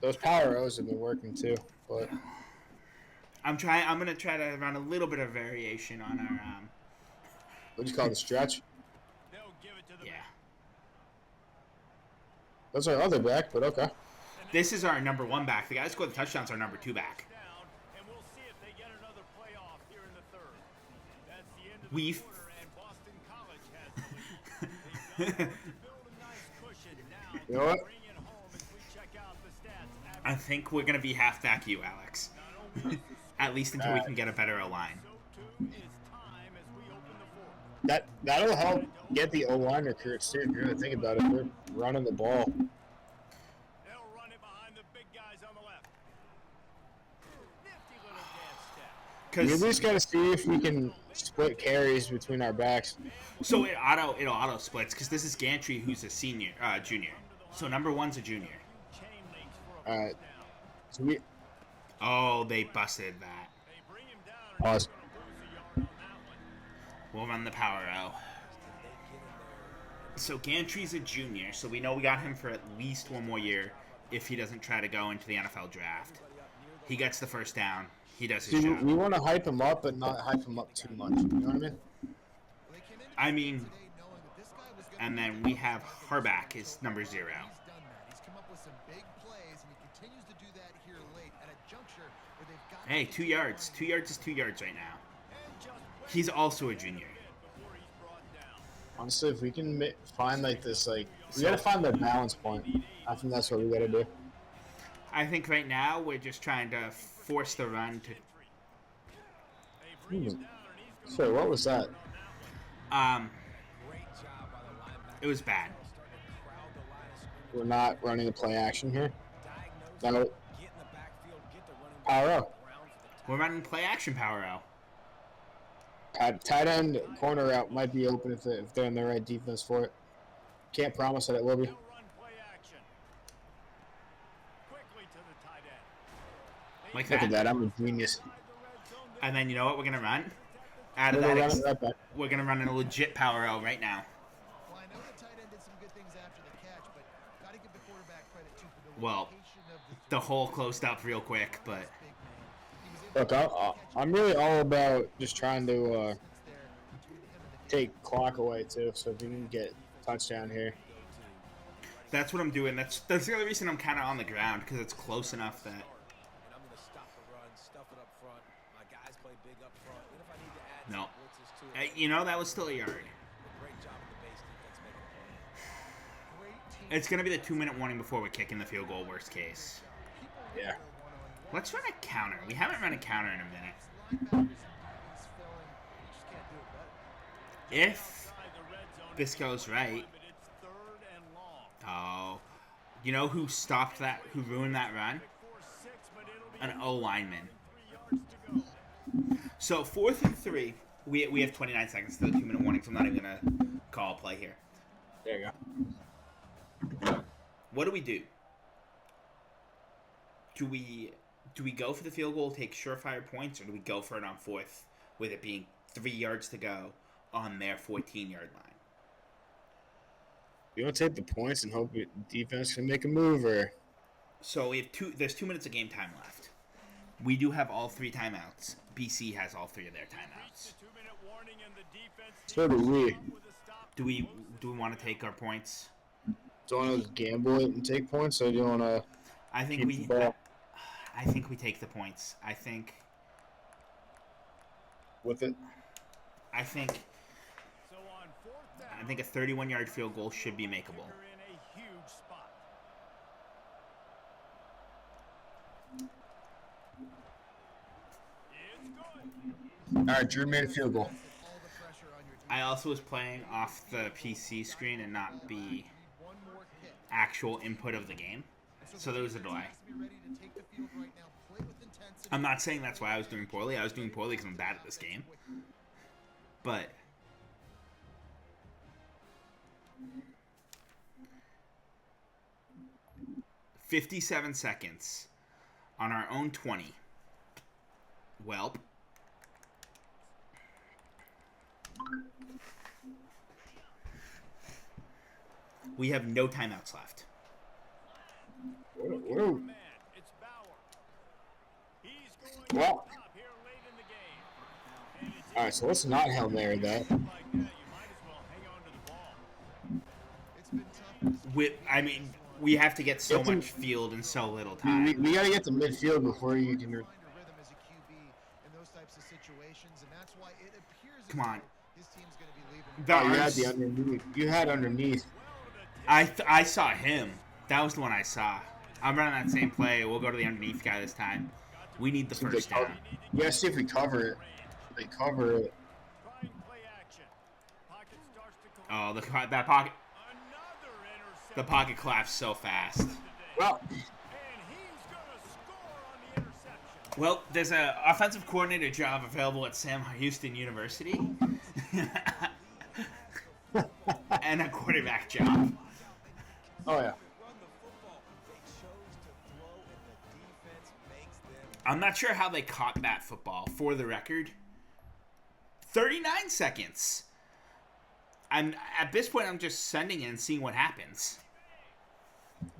Those power rows have been working too, but I'm gonna try to run a little bit of variation on our what do you call it, the stretch? They'll give it to the yeah. That's our other back, but okay. This is our number 1 back. The guy who scored the touchdowns our number 2 back. down, and we'll see if they get another playoff here in the 3rd. That's the end of the We've- quarter, and Boston College has the lead. They've got to build a nice cushion now. You know what? Bring it home as we check out the stats. I think we're gonna be halfback you, Alex. At least until we can get a better O-line. So too is time as we open the 4th. That'll help get the O-line recruits too. If you're gonna think about it, we're running the ball. They'll run it behind the big guys on the left. Nifty little dance step. We at least gotta see if we can split carries between our backs. So it auto splits because this is Gantry who's a junior. So number 1's a junior. Chain links for a All right. first down. So we Oh, they busted that. They bring him down. pause. We'll run the power O. So Gantry's a junior, so we know we got him for at least one more year if he doesn't try to go into the NFL draft. He gets the first down. He does his See, job. we want to hype him up, but not hype him up too much. You know what I mean? I mean, and then we have Harback is number 0. Hey, 2 yards. 2 yards is 2 yards right now. He's also a junior. Honestly, if we can find like this, like we gotta find the balance point. I think that's what we gotta do. I think right now we're just trying to force the run to. So what was that? It was bad. We're not running a play action here. No. Power out. We're running play action power out. Tight end corner route might be open if they're in the right defense for it. Can't promise that it will be. Like Look that. at that, I'm a genius. And then you know what we're gonna run? Out of that, we're gonna run a legit power out right now. Well, I know the tight end did some good things after the catch, but gotta give the quarterback credit too for the Well, location of the hole closed up real quick, but Look, I'm really all about just trying to take clock away too. So if we can get touchdown here, that's what I'm doing. That's the other reason I'm kind of on the ground, because it's close enough that. No. You know, that was still a yard. It's going to be the 2-minute warning before we're kicking the field goal, worst case. yeah. Let's run a counter. We haven't run a counter in a minute. If this goes right. Oh. You know who stopped that, who ruined that run? An O-lineman. So 4th and 3. We have 29 seconds to the 2-minute warning, so I'm not even going to call a play here. There you go. What do we do? Do we go for the field goal, take surefire points, or do we go for it on 4th with it being 3 yards to go on their 14-yard line? You want to take the points and hope the defense can make a move, or? So we have there's 2 minutes of game time left. We do have all 3 timeouts. BC has all 3 of their timeouts. So do we. Do we want to take our points? Do you want to gamble it and take points, or do you want to? I think I think we take the points. I think With it. I think a 31-yard field goal should be makeable. All right, Drew made a field goal. I also was playing off the PC screen and not the actual input of the game, so there was a delay. I'm not saying that's why I was doing poorly. I was doing poorly because I'm bad at this game. But 57 seconds on our own 20. Welp. We have no timeouts left. Whoa. Well. All right, so let's not Hail Mary that. We have to get so much field in so little time. We got to get to midfield before you can. Come on. You had underneath. I saw him. That was the one I saw. I'm running that same play. We'll go to the underneath guy this time. We need the first down. Yeah, see if we cover it. They cover it. Oh, that pocket. The pocket collapsed so fast. Well, there's an offensive coordinator job available at Sam Houston University. And a quarterback job. Oh, yeah. I'm not sure how they caught that football. For the record, 39 seconds. At this point, I'm just sending it and seeing what happens.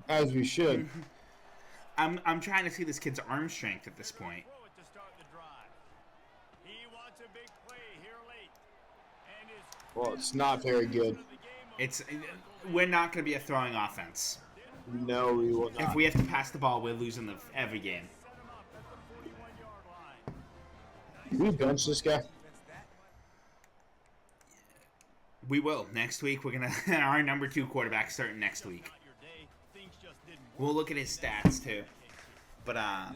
As we should. I'm trying to see this kid's arm strength at this point. Throw it to start the drive. He wants a big play here late. And his Well, it's not very good. We're not going to be a throwing offense. No, we will not. If we have to pass the ball, we're losing every game. set him up at the 41-yard line. Can we bench this guy? We will. Next week, we're going to... Our number 2 quarterback starting next week. Not your day. Things just didn't work. We'll look at his stats, too. But, I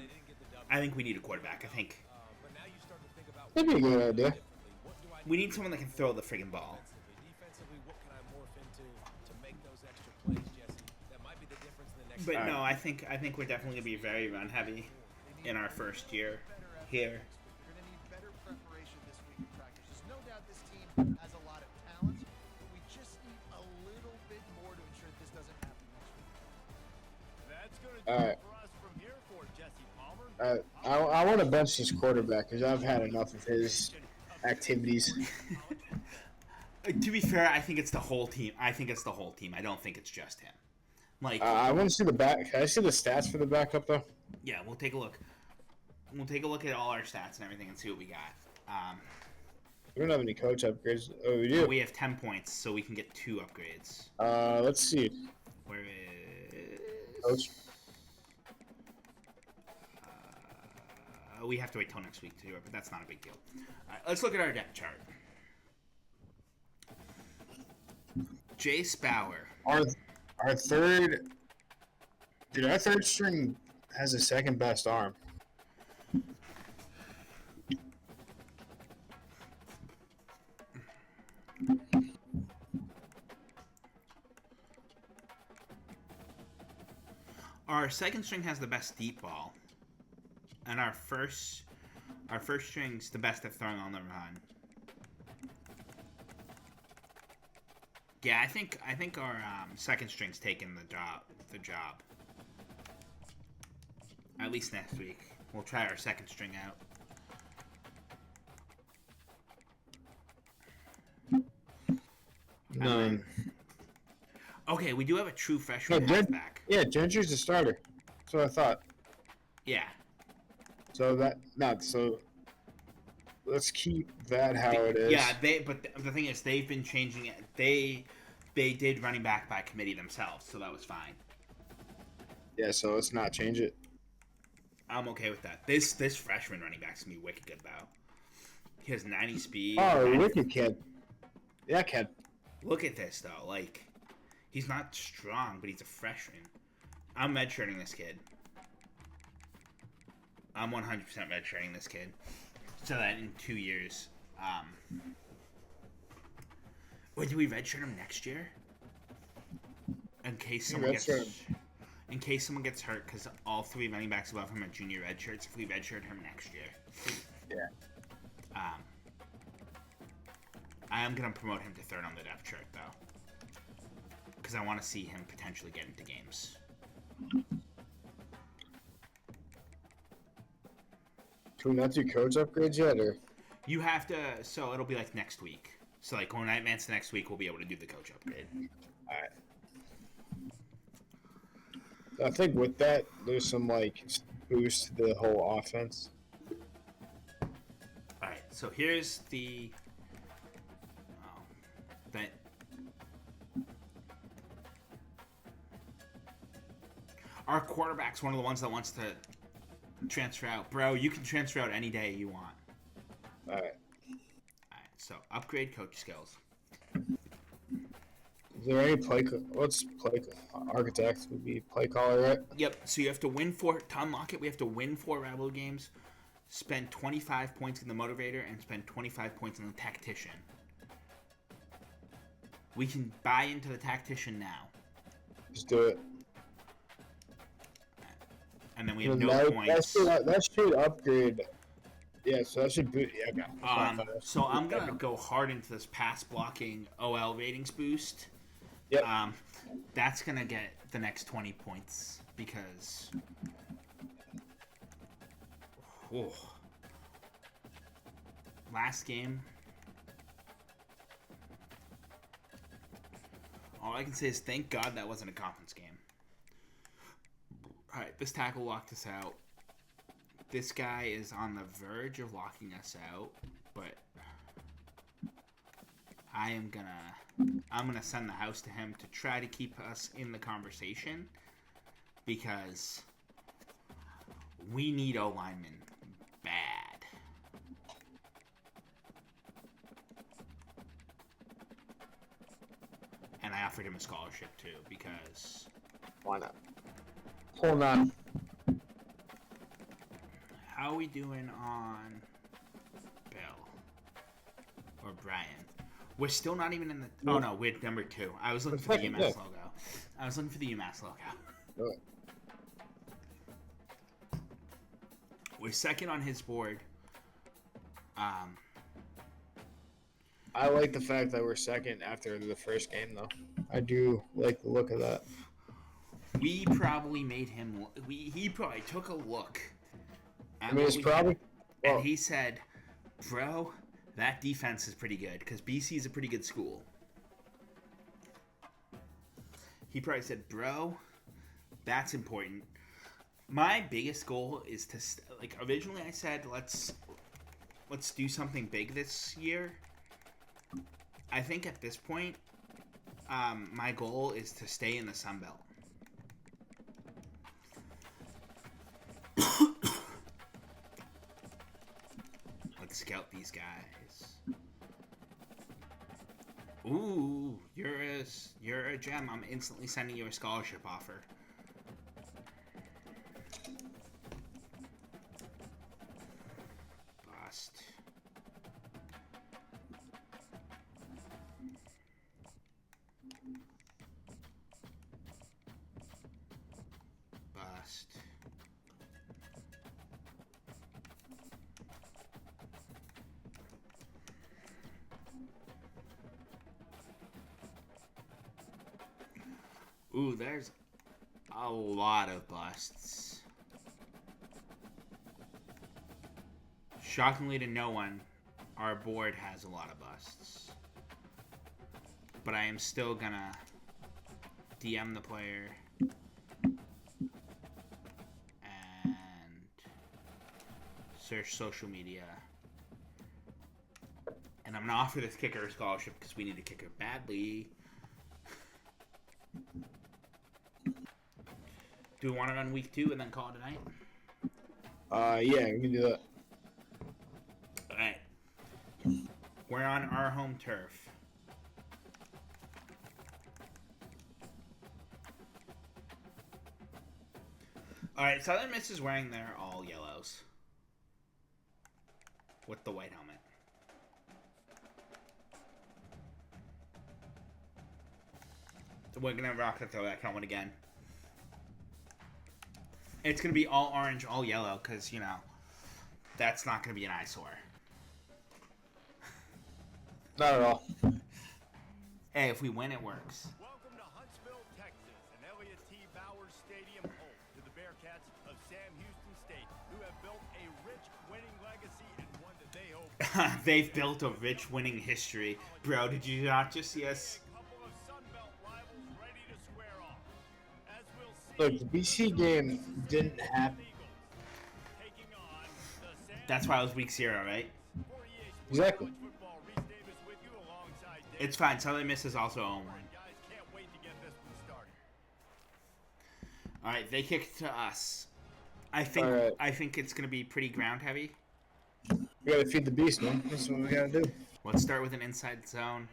think we need a quarterback. I think But now you start to think about That'd be a good idea. what do I we need someone that can throw the friggin' ball. defensively, what can I morph into to make those extra plays, Jesse? That might be the difference in the next But no, I think we're definitely going to be very run-heavy in our first year here. You're going to need better preparation this week in practice. There's no doubt this team has a lot of talent, but we just need a little bit more to ensure this doesn't happen next week. That's going to do All right. it for us from here for Jesse Palmer. I want to bench this quarterback because I've had enough of his activities. To be fair, I think it's the whole team. I don't think it's just him. Like, I want to see the back. Can I see the stats for the backup though? yeah, we'll take a look. We'll take a look at all our stats and everything and see what we got. We don't have any coach upgrades. Oh, we do. We have 10 points, so we can get 2 upgrades. Let's see. Where is... Coach. We have to wait till next week to do it, but that's not a big deal. All right, let's look at our depth chart. Jace Bauer. Our third. Dude, our third string has the second best arm. Our second string has the best deep ball, and our first string's the best at throwing on the run. Yeah, I think our second string's taking the job. At least next week, we'll try our second string out. Nine. Okay, we do have a true freshman No, halfback. Yeah, Gentry's the starter. That's what I thought. Yeah. So let's keep that how it is. Yeah, but the thing is, they've been changing it. They did running back by committee themselves, so that was fine. Yeah, so let's not change it. I'm okay with that. This freshman running back's gonna be wicked good though. He has 90 speed. Oh, 90 wicked kid. Yeah, kid. Look at this though. Like, he's not strong, but he's a freshman. I'm redshirting this kid. I'm 100% redshirting this kid, so that in 2 years, Wait, do we redshirt him next year? In case someone gets hurt, because all 3 running backs above him are junior redshirts. If we redshirt him next year, Yeah. I am gonna promote him to third on the depth chart though, because I want to see him potentially get into games. Can we not do coach upgrades yet, or? You have to, so it'll be like next week. So like when I advance to next week, we'll be able to do the coach upgrade. Alright. I think with that, there's some like boost to the whole offense. Alright, so here's the that our quarterback's one of the ones that wants to transfer out. Bro, you can transfer out any day you want. Alright. Alright, so upgrade coach skills. Is there any what's play architect would be play caller, right? Yep, so you have to win to unlock it, we have to win 4 Rebel games, spend 25 points in the motivator, and spend 25 points in the tactician. We can buy into the tactician now. Just do it. And then we have no points. That should upgrade. Yeah, so that should be. Yeah, okay. So I'm going to go hard into this pass blocking OL ratings boost. Yep. That's going to get the next 20 points because... Oh. Last game... All I can say is thank God that wasn't a conference game. All right, this tackle locked us out. This guy is on the verge of locking us out, but I'm gonna send the house to him to try to keep us in the conversation because we need O linemen bad. And I offered him a scholarship too because Why not? Hold on. how are we doing on Bill or Brian? We're still not even in the. Oh no, we're number 2. I was looking for the UMass logo. We're second on his board. I like the fact that we're second after the first game, though. I do like the look of that. We probably made him. He probably took a look. I mean, it's probably. Well, And he said, "Bro, that defense is pretty good because BC is a pretty good school." He probably said, "Bro, that's important." My biggest goal is to originally I said let's do something big this year. I think at this point, my goal is to stay in the Sun Belt. Let's scout these guys. Ooh, you're a gem. I'm instantly sending you a scholarship offer. Bust. Bust. Ooh, there's a lot of busts. Shockingly to no one, our board has a lot of busts. But I am still gonna DM the player and search social media. And I'm gonna offer this kicker a scholarship because we need a kicker badly. Do we want it on week 2 and then call it a night? Yeah, we can do that. Alright. We're on our home turf. Alright, Southern Miss is wearing their all yellows. With the white helmet. We're gonna rock the throwback helmet again. It's gonna be all orange, all yellow, because, you know, that's not gonna be an eyesore. Not at all. Hey, if we win, it works. Welcome to Huntsville, Texas, and Elliott T. Bowers Stadium, home to the Bearcats of Sam Houston State, who have built a rich winning legacy and one that they hope. They've built a rich winning history. Bro, did you not just see us? A couple of Sun Belt rivals ready to square off. As we'll see, Look, the BC game didn't happen. taking on the Sam That's why it was week 0, right? 48 Exactly. football. Reese Davis with you alongside Dave. It's fine. Southern Miss is also on one. Guys, can't wait to get this one started. Alright, they kicked to us. I think Alright. I think it's gonna be pretty ground heavy. We gotta feed the beast, man. That's what we gotta do. Let's start with an inside zone.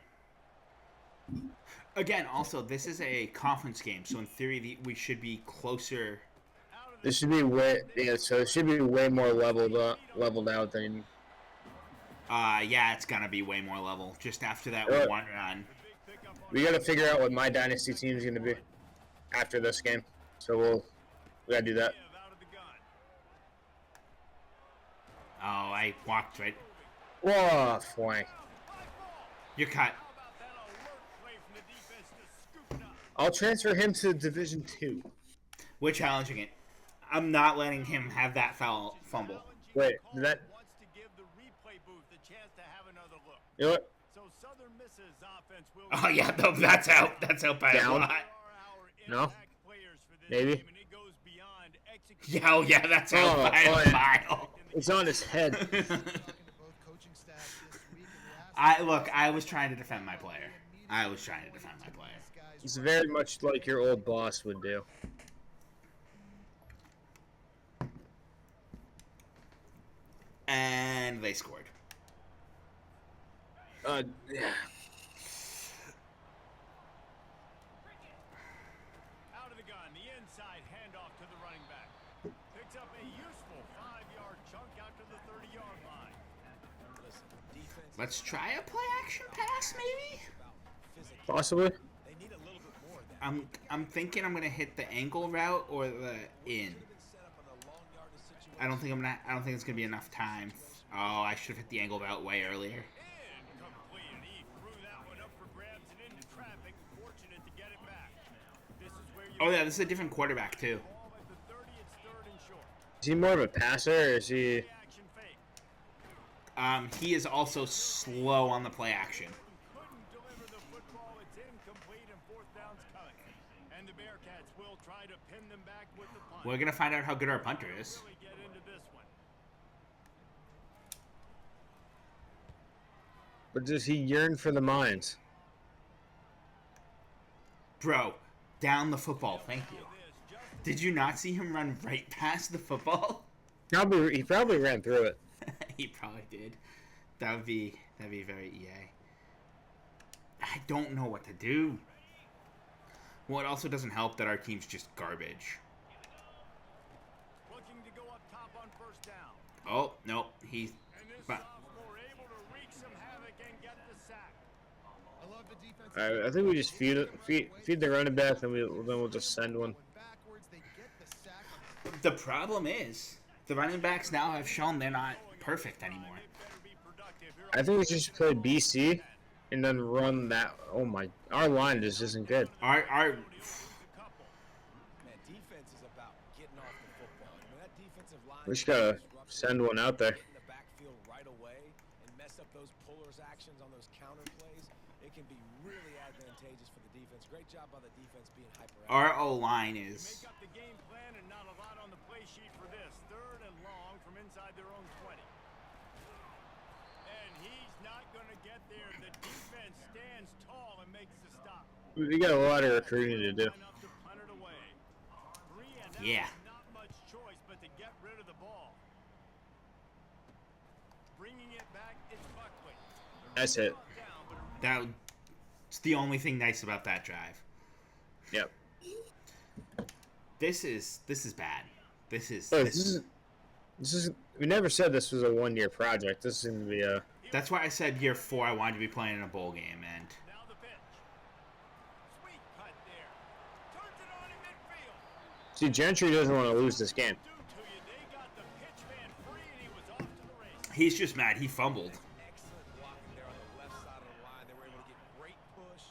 Again, also, this is a conference game, so in theory, we should be closer. This should be so it should be way more leveled out than. Yeah, it's gonna be way more level. Just after that Alright. one run. We gotta figure out what my dynasty team is gonna be after this game. So we gotta do that. Out of the gun. Oh, I walked right. Whoa, flank. You're cut. How about that alert play from the defense to scoop it up? I'll transfer him to Division 2. We're challenging it. I'm not letting him have that foul fumble. Wait, did that? Wants to give the replay booth the chance to have another look. You know what? So Southern Miss Nebraska's offense will Oh yeah, no, that's out. That's out by a Down. lot. No? impact players for this Maybe. game, and it goes beyond execution. Yeah, oh yeah, that's out Oh, by oh, a yeah. mile. It's on his head. Talking to both coaching staffs this week, and I was trying to defend my player. I was trying to defend my player. It's very much like your old boss would do. And they scored. Yeah. Out of the gun, the inside handoff to the running back. Picks up a useful 5-yard chunk out to the 30-yard line. Listen, defense Let's try a play action pass, maybe. about physical. Possibly. They need a little bit more of that. I'm thinking I'm gonna hit the angle route or the in. Been set up on a long yardage situation. I don't think it's gonna be enough time. Oh, I should have hit the angle route way earlier. Incomplete, and he threw that one up for grabs and into traffic. Fortunate to get it back. This is where you Oh yeah, this is a different quarterback too. ball at the 30. It's 3rd and short. Is he more of a passer, or is he? Action fake. He is also slow on the play action. Couldn't deliver the football. It's incomplete, and 4th down's coming. And the Bearcats will try to pin them back with the punt. We're gonna find out how good our punter is. Really get into this one. Or does he yearn for the mines? Bro, down the football, thank you. Did you not see him run right past the football? He probably ran through it. He probably did. That'd be very EA. I don't know what to do. Well, it also doesn't help that our team's just garbage. Looking to go up top on 1st down. Oh, no, he's... And this But sophomore able to wreak some havoc and get the sack. I love the defense. All right, I think we just feed the running back, and then we'll just send one. Backwards, they get the sack. the problem is, the running backs now have shown they're not perfect anymore. It better be productive here. I think we should just play BC, and then run that. Oh my, our line just isn't good. Our Couple. Man, defense is about getting off the football. And when that defensive line We just gotta disrupts send one out there. get in the backfield right away and mess up those pullers actions on those counter plays, it can be really advantageous for the defense. Great job by the defense being hyper. our O-line is... Make up the game plan and not a lot on the play sheet for this. 3rd and long from inside their own 20. And he's not going to get there. The defense stands tall and makes the stop. We got a lot of recruiting to do. Enough to punt it away. 3 and Yeah. not much choice but to get rid of the ball. Bringing it back, it's Buckley. That's it. That's the only thing nice about that drive. Yep. This is bad. This is... Oh, this is. We never said this was a 1-year project. This is gonna be a. That's why I said year 4 I wanted to be playing in a bowl game, and... Now the pitch. Sweet cut there. Turns it on in midfield. See, Gentry doesn't want to lose this game. Due to you, they got the pitch man free and he was off to the races. He's just mad. He fumbled. Excellent blocking there on the left side of the line. They were able to get great push,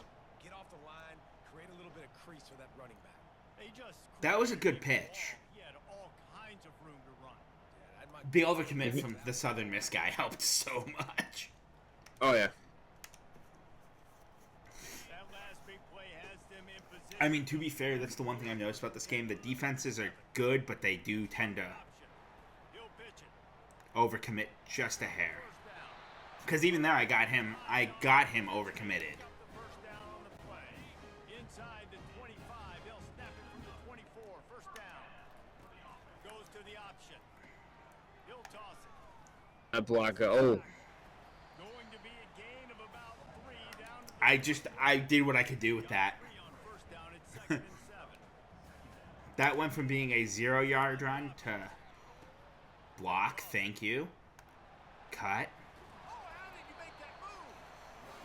get off the line, create a little bit of crease for that running back. They just That was a good pitch. he had all kinds of room to run. Yeah, I'd The overcommit from the Southern Miss guy helped so much. Oh yeah. That last big play has them in position. I mean, to be fair, that's the one thing I noticed about this game. The defenses are good, but they do tend to Option. He'll pitch it. overcommit just a hair. 1st down. Because even there, I got him overcommitted. The 1st down on the play. Inside the 25. He'll snap it from the 24. 1st down. Goes to the option. He'll toss it. That block. Oh, Going to be a gain of about 3 down to the I did what I could do with that. 3 on 1st down. It's 2nd and 7. That went from being a 0-yard run to block. Thank you. Cut. Oh, how did you make that move?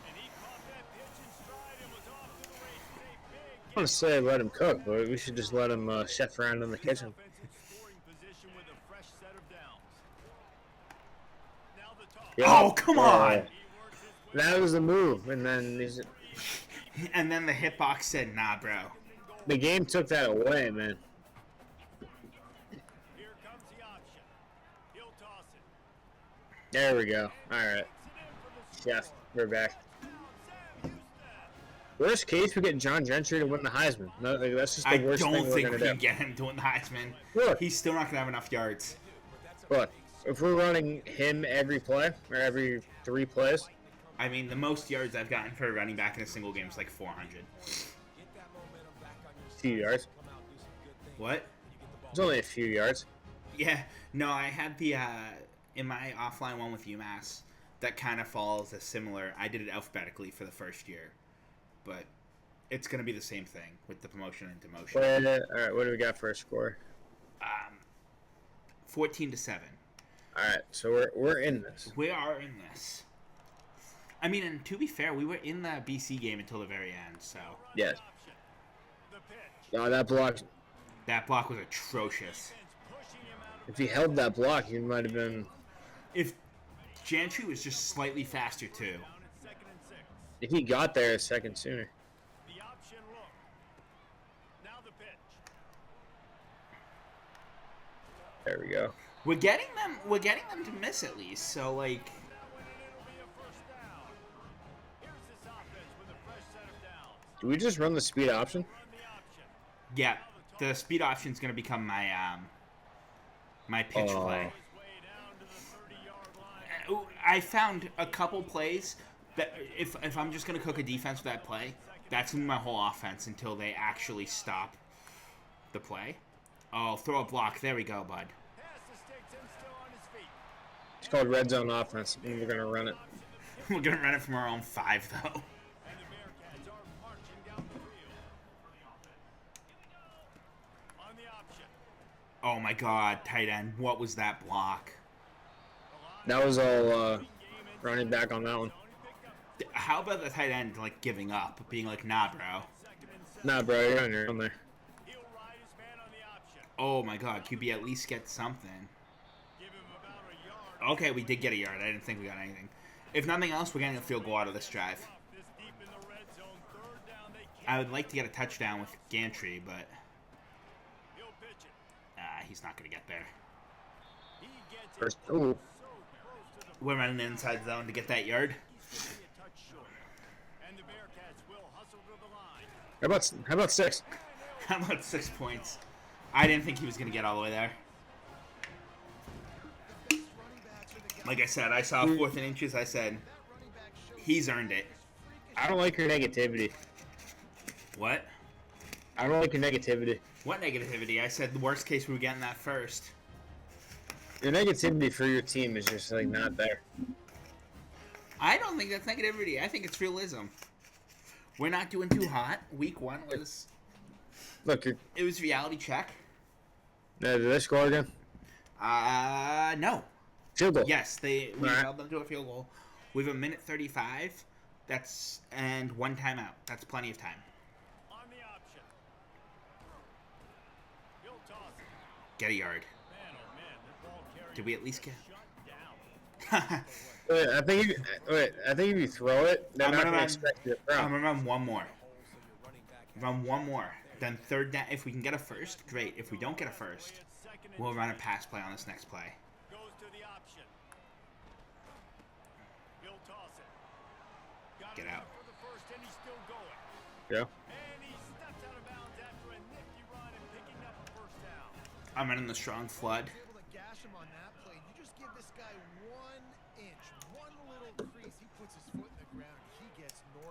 And he caught that pitch in stride and was off to the races. A big I want to say let him cook, but we should just let him chef around in the kitchen. offensive scoring position with a fresh set of downs. Now the toss. Yeah. Oh, come on! He works his way That was the move, and then And then the hitbox said, nah, bro. the game took that away, man. Here comes the option. He'll toss it. There we go. All right, Takes it in for the chef, we're back. Worst case, we get John Gentry to win the Heisman. No, like, that's just the I worst don't thing we're think going we to can do. get him to win the Heisman. Look. He's still not going to have enough yards. But if we're running him every play, or every 3 plays, I mean, the most yards I've gotten for a running back in a single game is like 400. few yards. What? It's only a few yards. Yeah. No, I had the, in my offline one with UMass, that kind of follows a similar, I did it alphabetically for the first year. But it's going to be the same thing with the promotion and demotion. All right, what do we got for a score? 14-7. All right, so we're in this. We are in this. I mean, and to be fair, we were in the BC game until the very end, so. Yes. No, that block. That block was atrocious. If he held that block, he might have been. If Gentry was just slightly faster, too. If he got there a second sooner. The option look. Now the pitch. There we go. We're getting them to miss at least, so, like. Do we just run the speed option? Yeah, the speed option is going to become my my pitch play. I found a couple plays that if I'm just going to cook a defense for that play, that's my whole offense until they actually stop the play. Oh, throw a block. There we go, bud. It's called red zone offense, and we're going to run it. We're going to run it from our own 5, though. Oh my god, tight end. What was that block? That was all running back on that one. How about the tight end, like, giving up? Being like, nah, bro. Nah, bro, you're on your own there. Oh my god, QB at least get something. Okay, we did get a yard. I didn't think we got anything. If nothing else, we're getting a field goal out of this drive. I would like to get a touchdown with Gantry, but... he's not going to get there. First, ooh. We're running the inside zone to get that yard. How about 6? How about 6 points? I didn't think he was going to get all the way there. Like I said, I saw 4th and inches. I said, he's earned it. I don't like your negativity. What? I don't like your negativity. What negativity? I said the worst case we were getting that first. Your negativity for your team is just, like, not there. I don't think that's negativity. I think it's realism. We're not doing too hot. Week 1 was... Look, it was reality check. Did they score again? No. Field goal. Yes, we held them to a field goal. We have a minute 35. And 1 timeout. That's plenty of time. Get a yard. Did we at least get? I think if you throw it, they're not going to expect you to throw. I'm gonna run one more. Run one more. Then 3rd down. If we can get a first, great. If we don't get a first, we'll run a pass play on this next play. Get out. Yeah. I'm running the strong flood.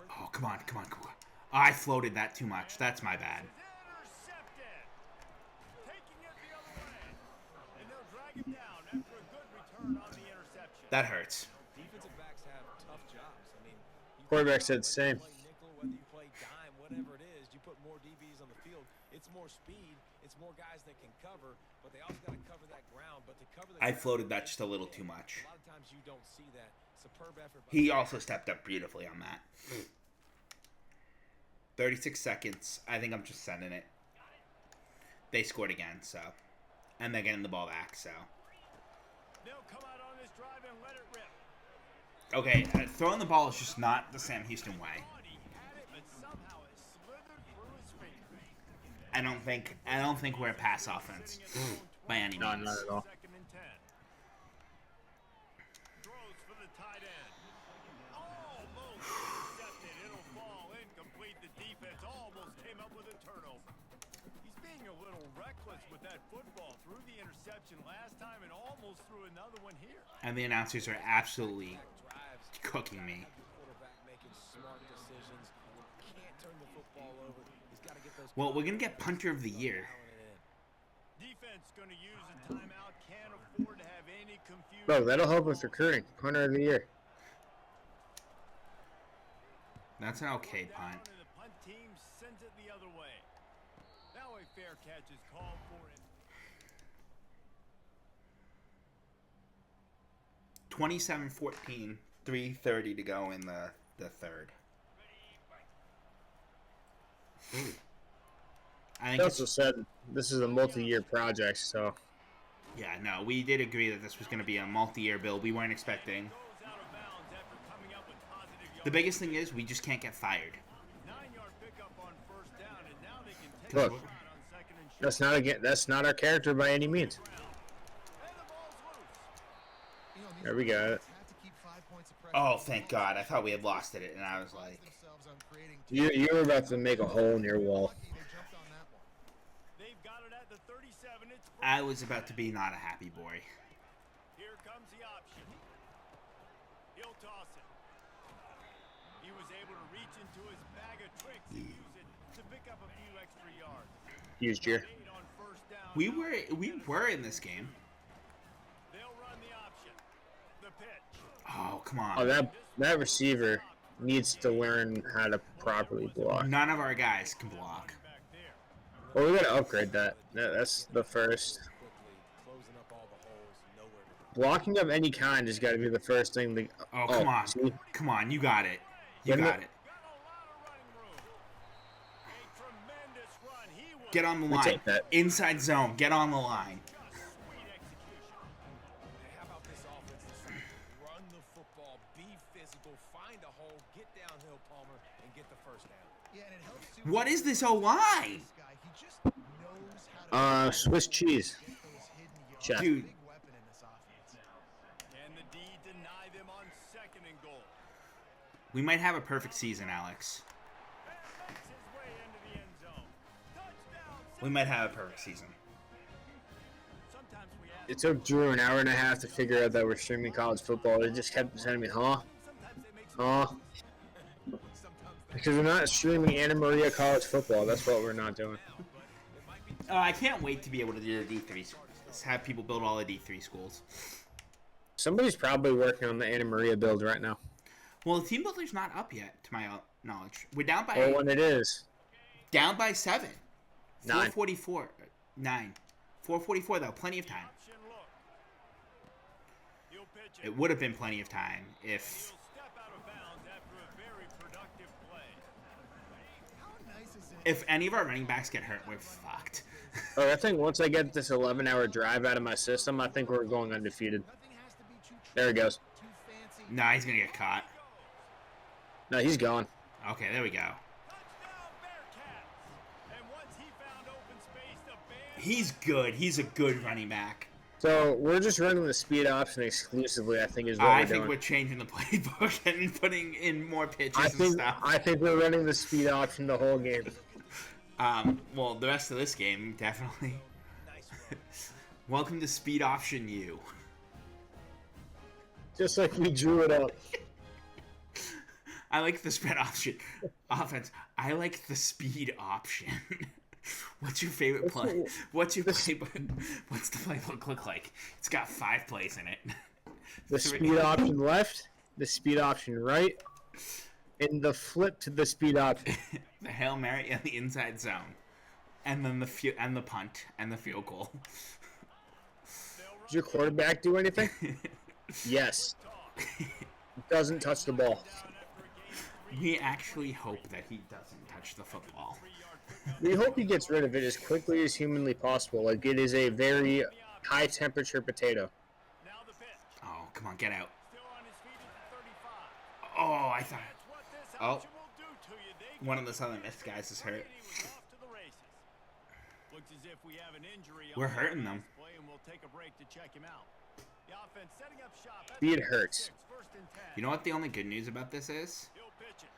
Oh, come on. I floated that too much. That's my bad. That hurts. Quarterback said same. Whether you play dime, whatever it is, you put more DBs on the field. It's more speed. It's more guys that can cover, but they also got to cover that ground. But to cover the I floated that just a little too much. A lot of times you don't see that. Superb effort. He also stepped up beautifully on that. 36 seconds. I think I'm just sending it. They scored again, so. And they're getting the ball back, so. Okay, throwing the ball is just not the Sam Houston way. I don't think we're a pass offense by any means. No, not at all. a little reckless with that football. Threw the interception last time and almost threw another one here. And the announcers are absolutely Drives. cooking me. Quarterback making smart decisions. Can't turn the football over. He's got to get those. Well, we're going to get punter of the year. Defense going to use a timeout. Can't afford to have any confusion. Bro, that'll help with recruiting. Punter of the year. That's an okay punt. Down, and the punt team sends it the other way. Now a fair catch is called for it. 27-14, 3:30 to go in the third. I think They also said this is a multi-year project, so yeah, no, we did agree that this was going to be a multi-year build. We weren't expecting. Goes out of bounds after coming up with positive yards. The biggest thing is we just can't get fired. 9-yard pickup on first down, and now they can take Look, a shot on second and short. that's not our character by any means. And the ball's loose. You know, these There we got it. had to keep 5 points of pressure Oh, on thank the ball. God. I thought we had lost it, and I was like, Themselves on creating You were about to make a hole in your wall. Lucky they jumped on that one. They've got it at the 37. It's I was about to be not a happy boy. Here comes the option. He'll toss it. He was able to reach into his bag of tricks and use it to pick up a few extra yards. Huge year. 8 on first down. We were in this game. They'll run the option. The pitch. Oh, come Oh, on. that receiver needs to learn how to properly block. None of our guys can block. Back there. Well, we gotta upgrade that. That's the first. Quickly closing up all the holes. Nowhere to Blocking of any kind has got to be the first thing. Oh, come on. see? Come on, you got it. You Wait a got minute. it. Got a lot of running room. A tremendous run. He will Get on the We line. take that. Inside zone. Get on the line. sweet execution. Hey, how about this offense this season? Run the football, be physical, find a hole, get downhill, Palmer, and get the first down. Yeah, and it helps too. What is this O-line? This guy, he just knows how to Swiss cheese. get those hidden yards. Chef. Dude. Big weapon in this offense. Can the D deny them on second and goal? We might have a perfect season, Alex. And makes his way into the end zone. Touchdown. We might have a perfect season. Sometimes we ask, It took Drew an hour and a half to figure out that we're streaming college football. They just kept sending me, huh? sometimes they make Huh? Because we're not streaming Anna Maria college football. That's what we're not doing. I can't wait to be able to do the D3 schools. Have people build all the D3 schools. Somebody's probably working on the Anna Maria build right now. Well, the team builder's not up yet, to my knowledge. We're down by Or when it is. down by 7. 9. 444. 9. 444 though. Plenty of time. option look. He'll pitch it. It would have been plenty of time if. He'll step out of bounds after a very productive play. How nice is it? If any of our running backs get hurt, we're fucked. Oh, I think once I get this 11-hour drive out of my system, I think we're going undefeated. Nothing has to be too There he goes. too fancy. Nah, he's gonna get caught. No, he's gone. Okay, there we go. Touchdown Bearcats. And once he found open space, the band He's good. He's a good running back. So we're just running the speed option exclusively. I think is what I we're think doing. we're changing the playbook and putting in more pitches I and think stuff. I think we're running the speed option the whole game. Well, the rest of this game, definitely. Nice run. Welcome to Speed Option U. Just like we drew it up. I like the spread option. Offense. I like the speed option. What's your favorite play? What's your playbook? What's the playbook look like? It's got 5 plays in it. The speed option left, the speed option right, and the flip to the speed option. The Hail Mary and the inside zone. And then the punt and the field goal. Does your quarterback do anything? Yes. Doesn't touch the ball. We actually hope that he doesn't touch the football. We hope he gets rid of it as quickly as humanly possible. Like it is a very high temperature potato. now the pitch. Oh, come on, get out. Still on his feet at the 35. Oh, I thought That's what this Oh. option will do to you. They one of the Southern Miss guys is hurt. Brady was off to the races. Looks as if we have an injury. We're on the hurting them. last play, and we'll take a break to check him out. The offense setting up shop. at Speed the hurts. 36, first and 10. You know what the only good news about this is? He'll pitch it.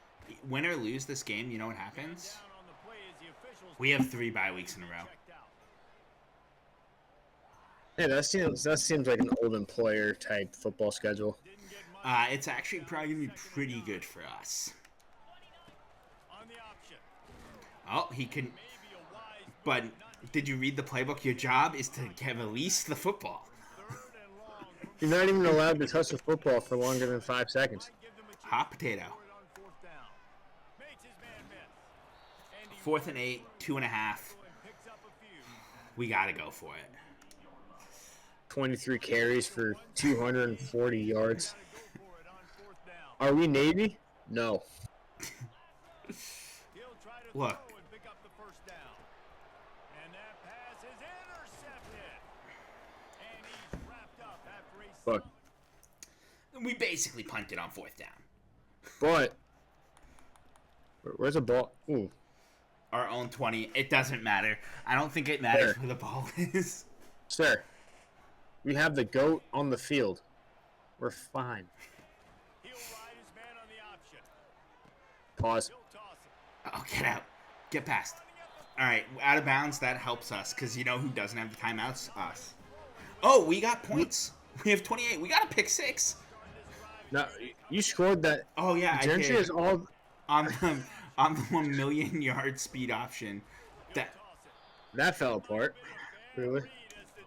Win or lose this game, you know what happens? Down on the play as the officials We have 3 bye weeks in a row. checked out. Yeah, that seems like an old employer type football schedule. It's actually probably gonna be pretty good for us. On the option. Oh, he can. Maybe a wise But did you read the playbook? Your job is to release the football. third and long. You're not even allowed to touch the football for longer than 5 seconds. Might give them a chance Hot potato. to score it on fourth down. Makes his man miss. And he 4th and 8, 2.5. and picks up a few. We gotta go for it. 23 carries for 240 yards. Gotta go for it on fourth down. Are we Navy? No. He'll try to Look. throw and pick up the first down. And that pass is intercepted. And he's wrapped up after a Look. We basically punted on 4th down. But where's the ball? Ooh. Our own 20. It doesn't matter. I don't think it matters Sure. where the ball is. Sir, we have the GOAT on the field. We're fine. He'll ride his man on the option. Pause. He'll toss it. Oh, get out. Get past. All right, out of bounds, that helps us because you know who doesn't have the timeouts? Us. Oh, we got points. We have 28. We got a pick 6. No, you scored that. Oh, yeah, I Gentry did. is all. On the 1 million yard speed option. That fell apart. Really?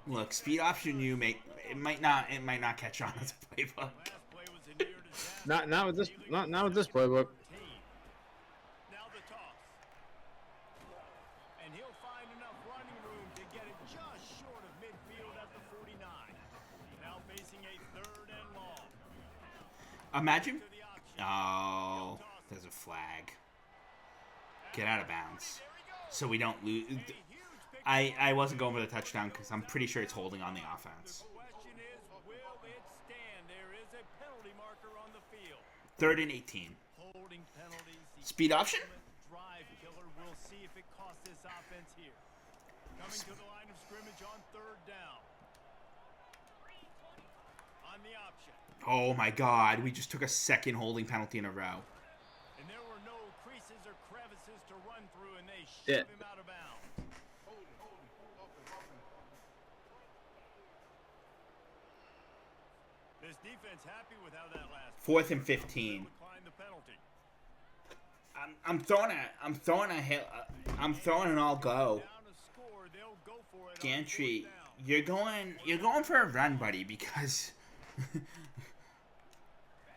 Look, speed option you make it might not catch on as a playbook. Last play was a near disaster. Not with this. Not with this playbook. Now the toss. And he'll find enough running room to get it just short of midfield at the 49. Now facing a third and long. Imagine. To the option. Oh, there's a flag. Get out of bounds, so we don't lose. I wasn't going for the touchdown because I'm pretty sure it's holding on the offense. Question is, will it stand? There is a penalty marker on the field. 3rd and 18. Holding penalties. The Speed option. drive killer. We'll see if it costs this offense here. Coming to the line of scrimmage on third down. On the option. Oh my God, we just took a second holding penalty in a row. And there were no creases or crevices to run through, and they Yeah. shove him out of bounds. This defense happy with how that last 4th and 15. declined the penalty. I'm throwing an all go. Down a score, they'll go for it on Gantry, fourth down. you're going for a run, buddy, because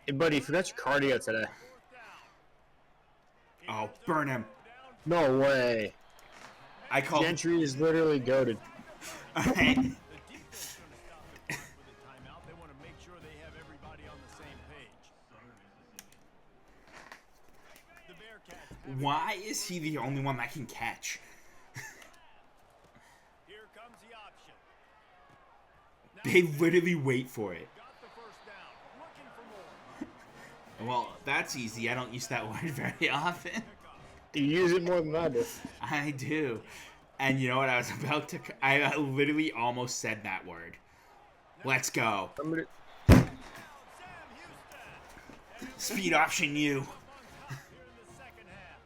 Hey, buddy, you forgot your cardio today. Fourth down. oh, burn him. No way. I called. Gentry is literally goated. All right. The defense going to stop it with a timeout. They want to make sure they have everybody on the same page. The Bearcats have Why is he the only one that can catch? Here comes the option. Now They literally wait for it. got the first down. Looking for more. Well, that's easy. I don't use that word very often. You use it more than I do. I do. And you know what? I literally almost said that word. Let's go. Somebody, Sam Houston. Speed option you. Here in the second half.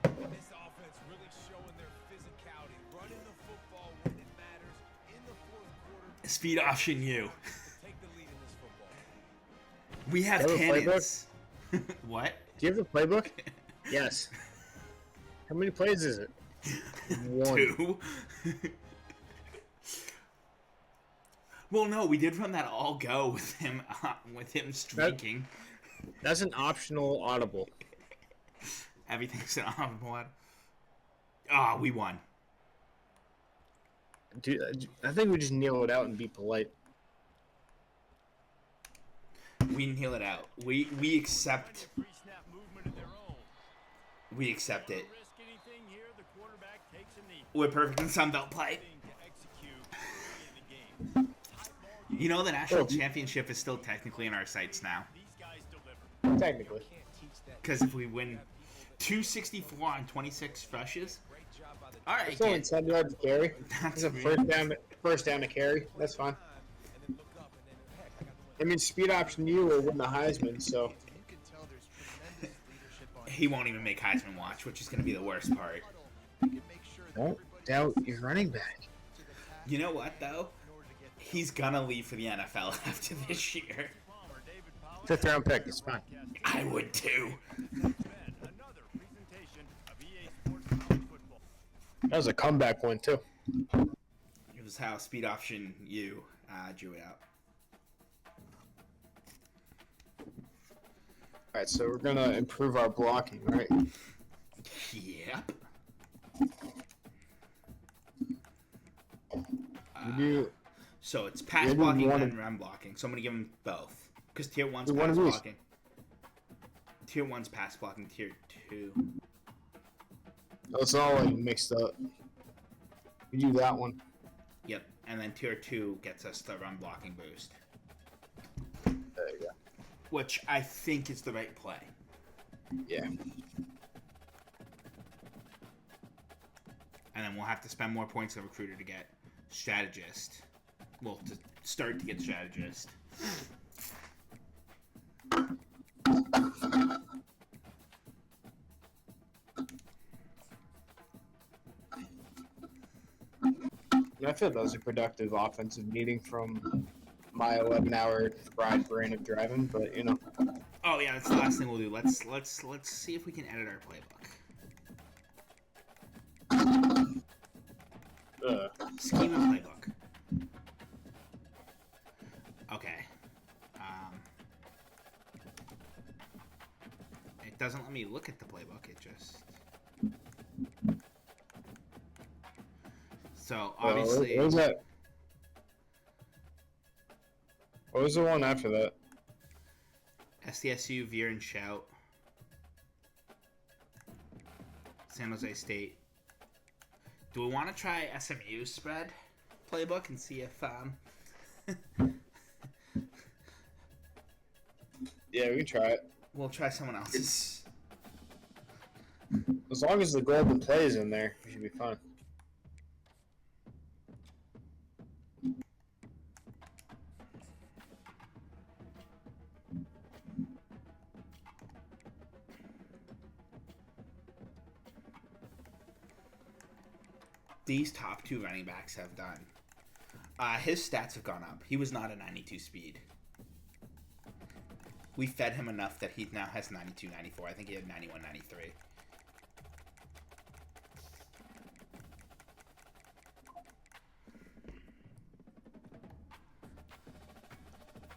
This offense really showing their physicality, running the football when it matters in the fourth quarter. Speed option you. Take the lead in this football. We have Do you have a cannons. What? do you have a playbook? Yes. How many plays is it? 1. 2. Well, no, we did run that all go with him streaking. That's an optional audible. Everything's on board. Ah, we won. Dude, I think we just kneel it out and be polite. We kneel it out. We accept. Pre-snap movement of their own. We accept it. Risk anything here. The quarterback takes a knee. We're perfect in Sunbelt play. Thing to execute early in the game. Tight ball game. You know the national Oh. championship is still technically in our sights now. These guys deliver. Technically. Can't teach that. Because if we win 264 on 26 rushes, Great job by the all right, It's only kid. 10 yards to carry. That's It's a first down to carry. That's fine. and then look up and then heck, I got I mean, speed option you will win the Heisman, so. You can tell there's tremendous leadership on He won't even make Heisman watch, which is going to be the worst part. You can make sure that Don't everybody doubt your running back. to the task You know what, though? He's gonna leave for the NFL after this year. 5th round pick. It's fine. I would too. Another presentation of EA Sports College Football. That was a comeback win, too. It was how Speed Option U drew it out. All right, so we're going to improve our blocking, right? Yep. So it's pass Maybe blocking one and of- run blocking. So I'm gonna give them both because tier 1's Do one pass of these. blocking. Tier 1's pass blocking. Tier 2. It's all like mixed up. We do that one. Yep. And then tier 2 gets us the run blocking boost, There you go. which I think is the right play. Yeah. And then we'll have to spend more points on recruiter to get strategist. Well, to start to get strategist. I feel that was a productive offensive meeting from my 11-hour fried brain of driving, but you know. Oh yeah, that's the last thing we'll do. Let's see if we can edit our playbook. Scheme and playbook. Okay. It doesn't let me look at the playbook. It just. So obviously. What was that? What was the one after that? SDSU, Veer, and Shout. San Jose State. Do we want to try SMU's spread playbook and see if Yeah, we can try it. we'll try someone else's? As long as the golden play is in there, we should be fine. These top 2 running backs have done. His stats have gone up. He was not a 92 speed. We fed him enough that he now has 92, 94. I think he had 91, 93.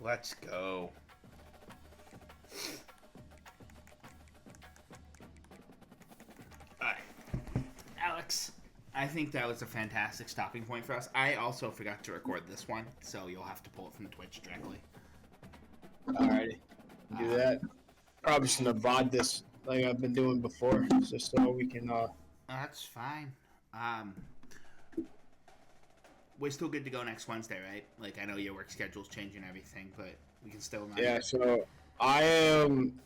Let's go. Alright. Alex, I think that was a fantastic stopping point for us. I also forgot to record this one, so you'll have to pull it from Twitch directly. Alrighty. Do that. Probably shouldn't have VOD this like I've been doing before, just so we can That's fine. We're still good to go next Wednesday, right? Like, I know your work schedule's changing and everything, but we can still... Yeah, so I am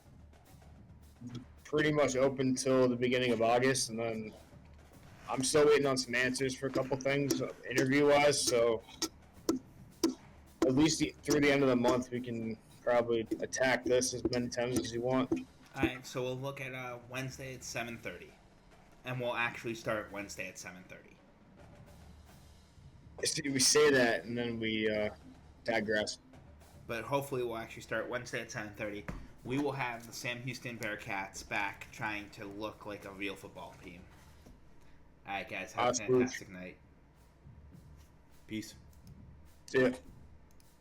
pretty much open till the beginning of August, and then I'm still waiting on some answers for a couple things interview-wise, so at least through the end of the month we can probably attack this as many times as you want. Alright, so we'll look at Wednesday at 7:30. And we'll actually start Wednesday at 7:30. See, we say that, and then we digress. But hopefully we'll actually start Wednesday at 7:30. We will have the Sam Houston Bearcats back trying to look like a real football team. Alright, guys, have a fantastic night. Peace. See ya.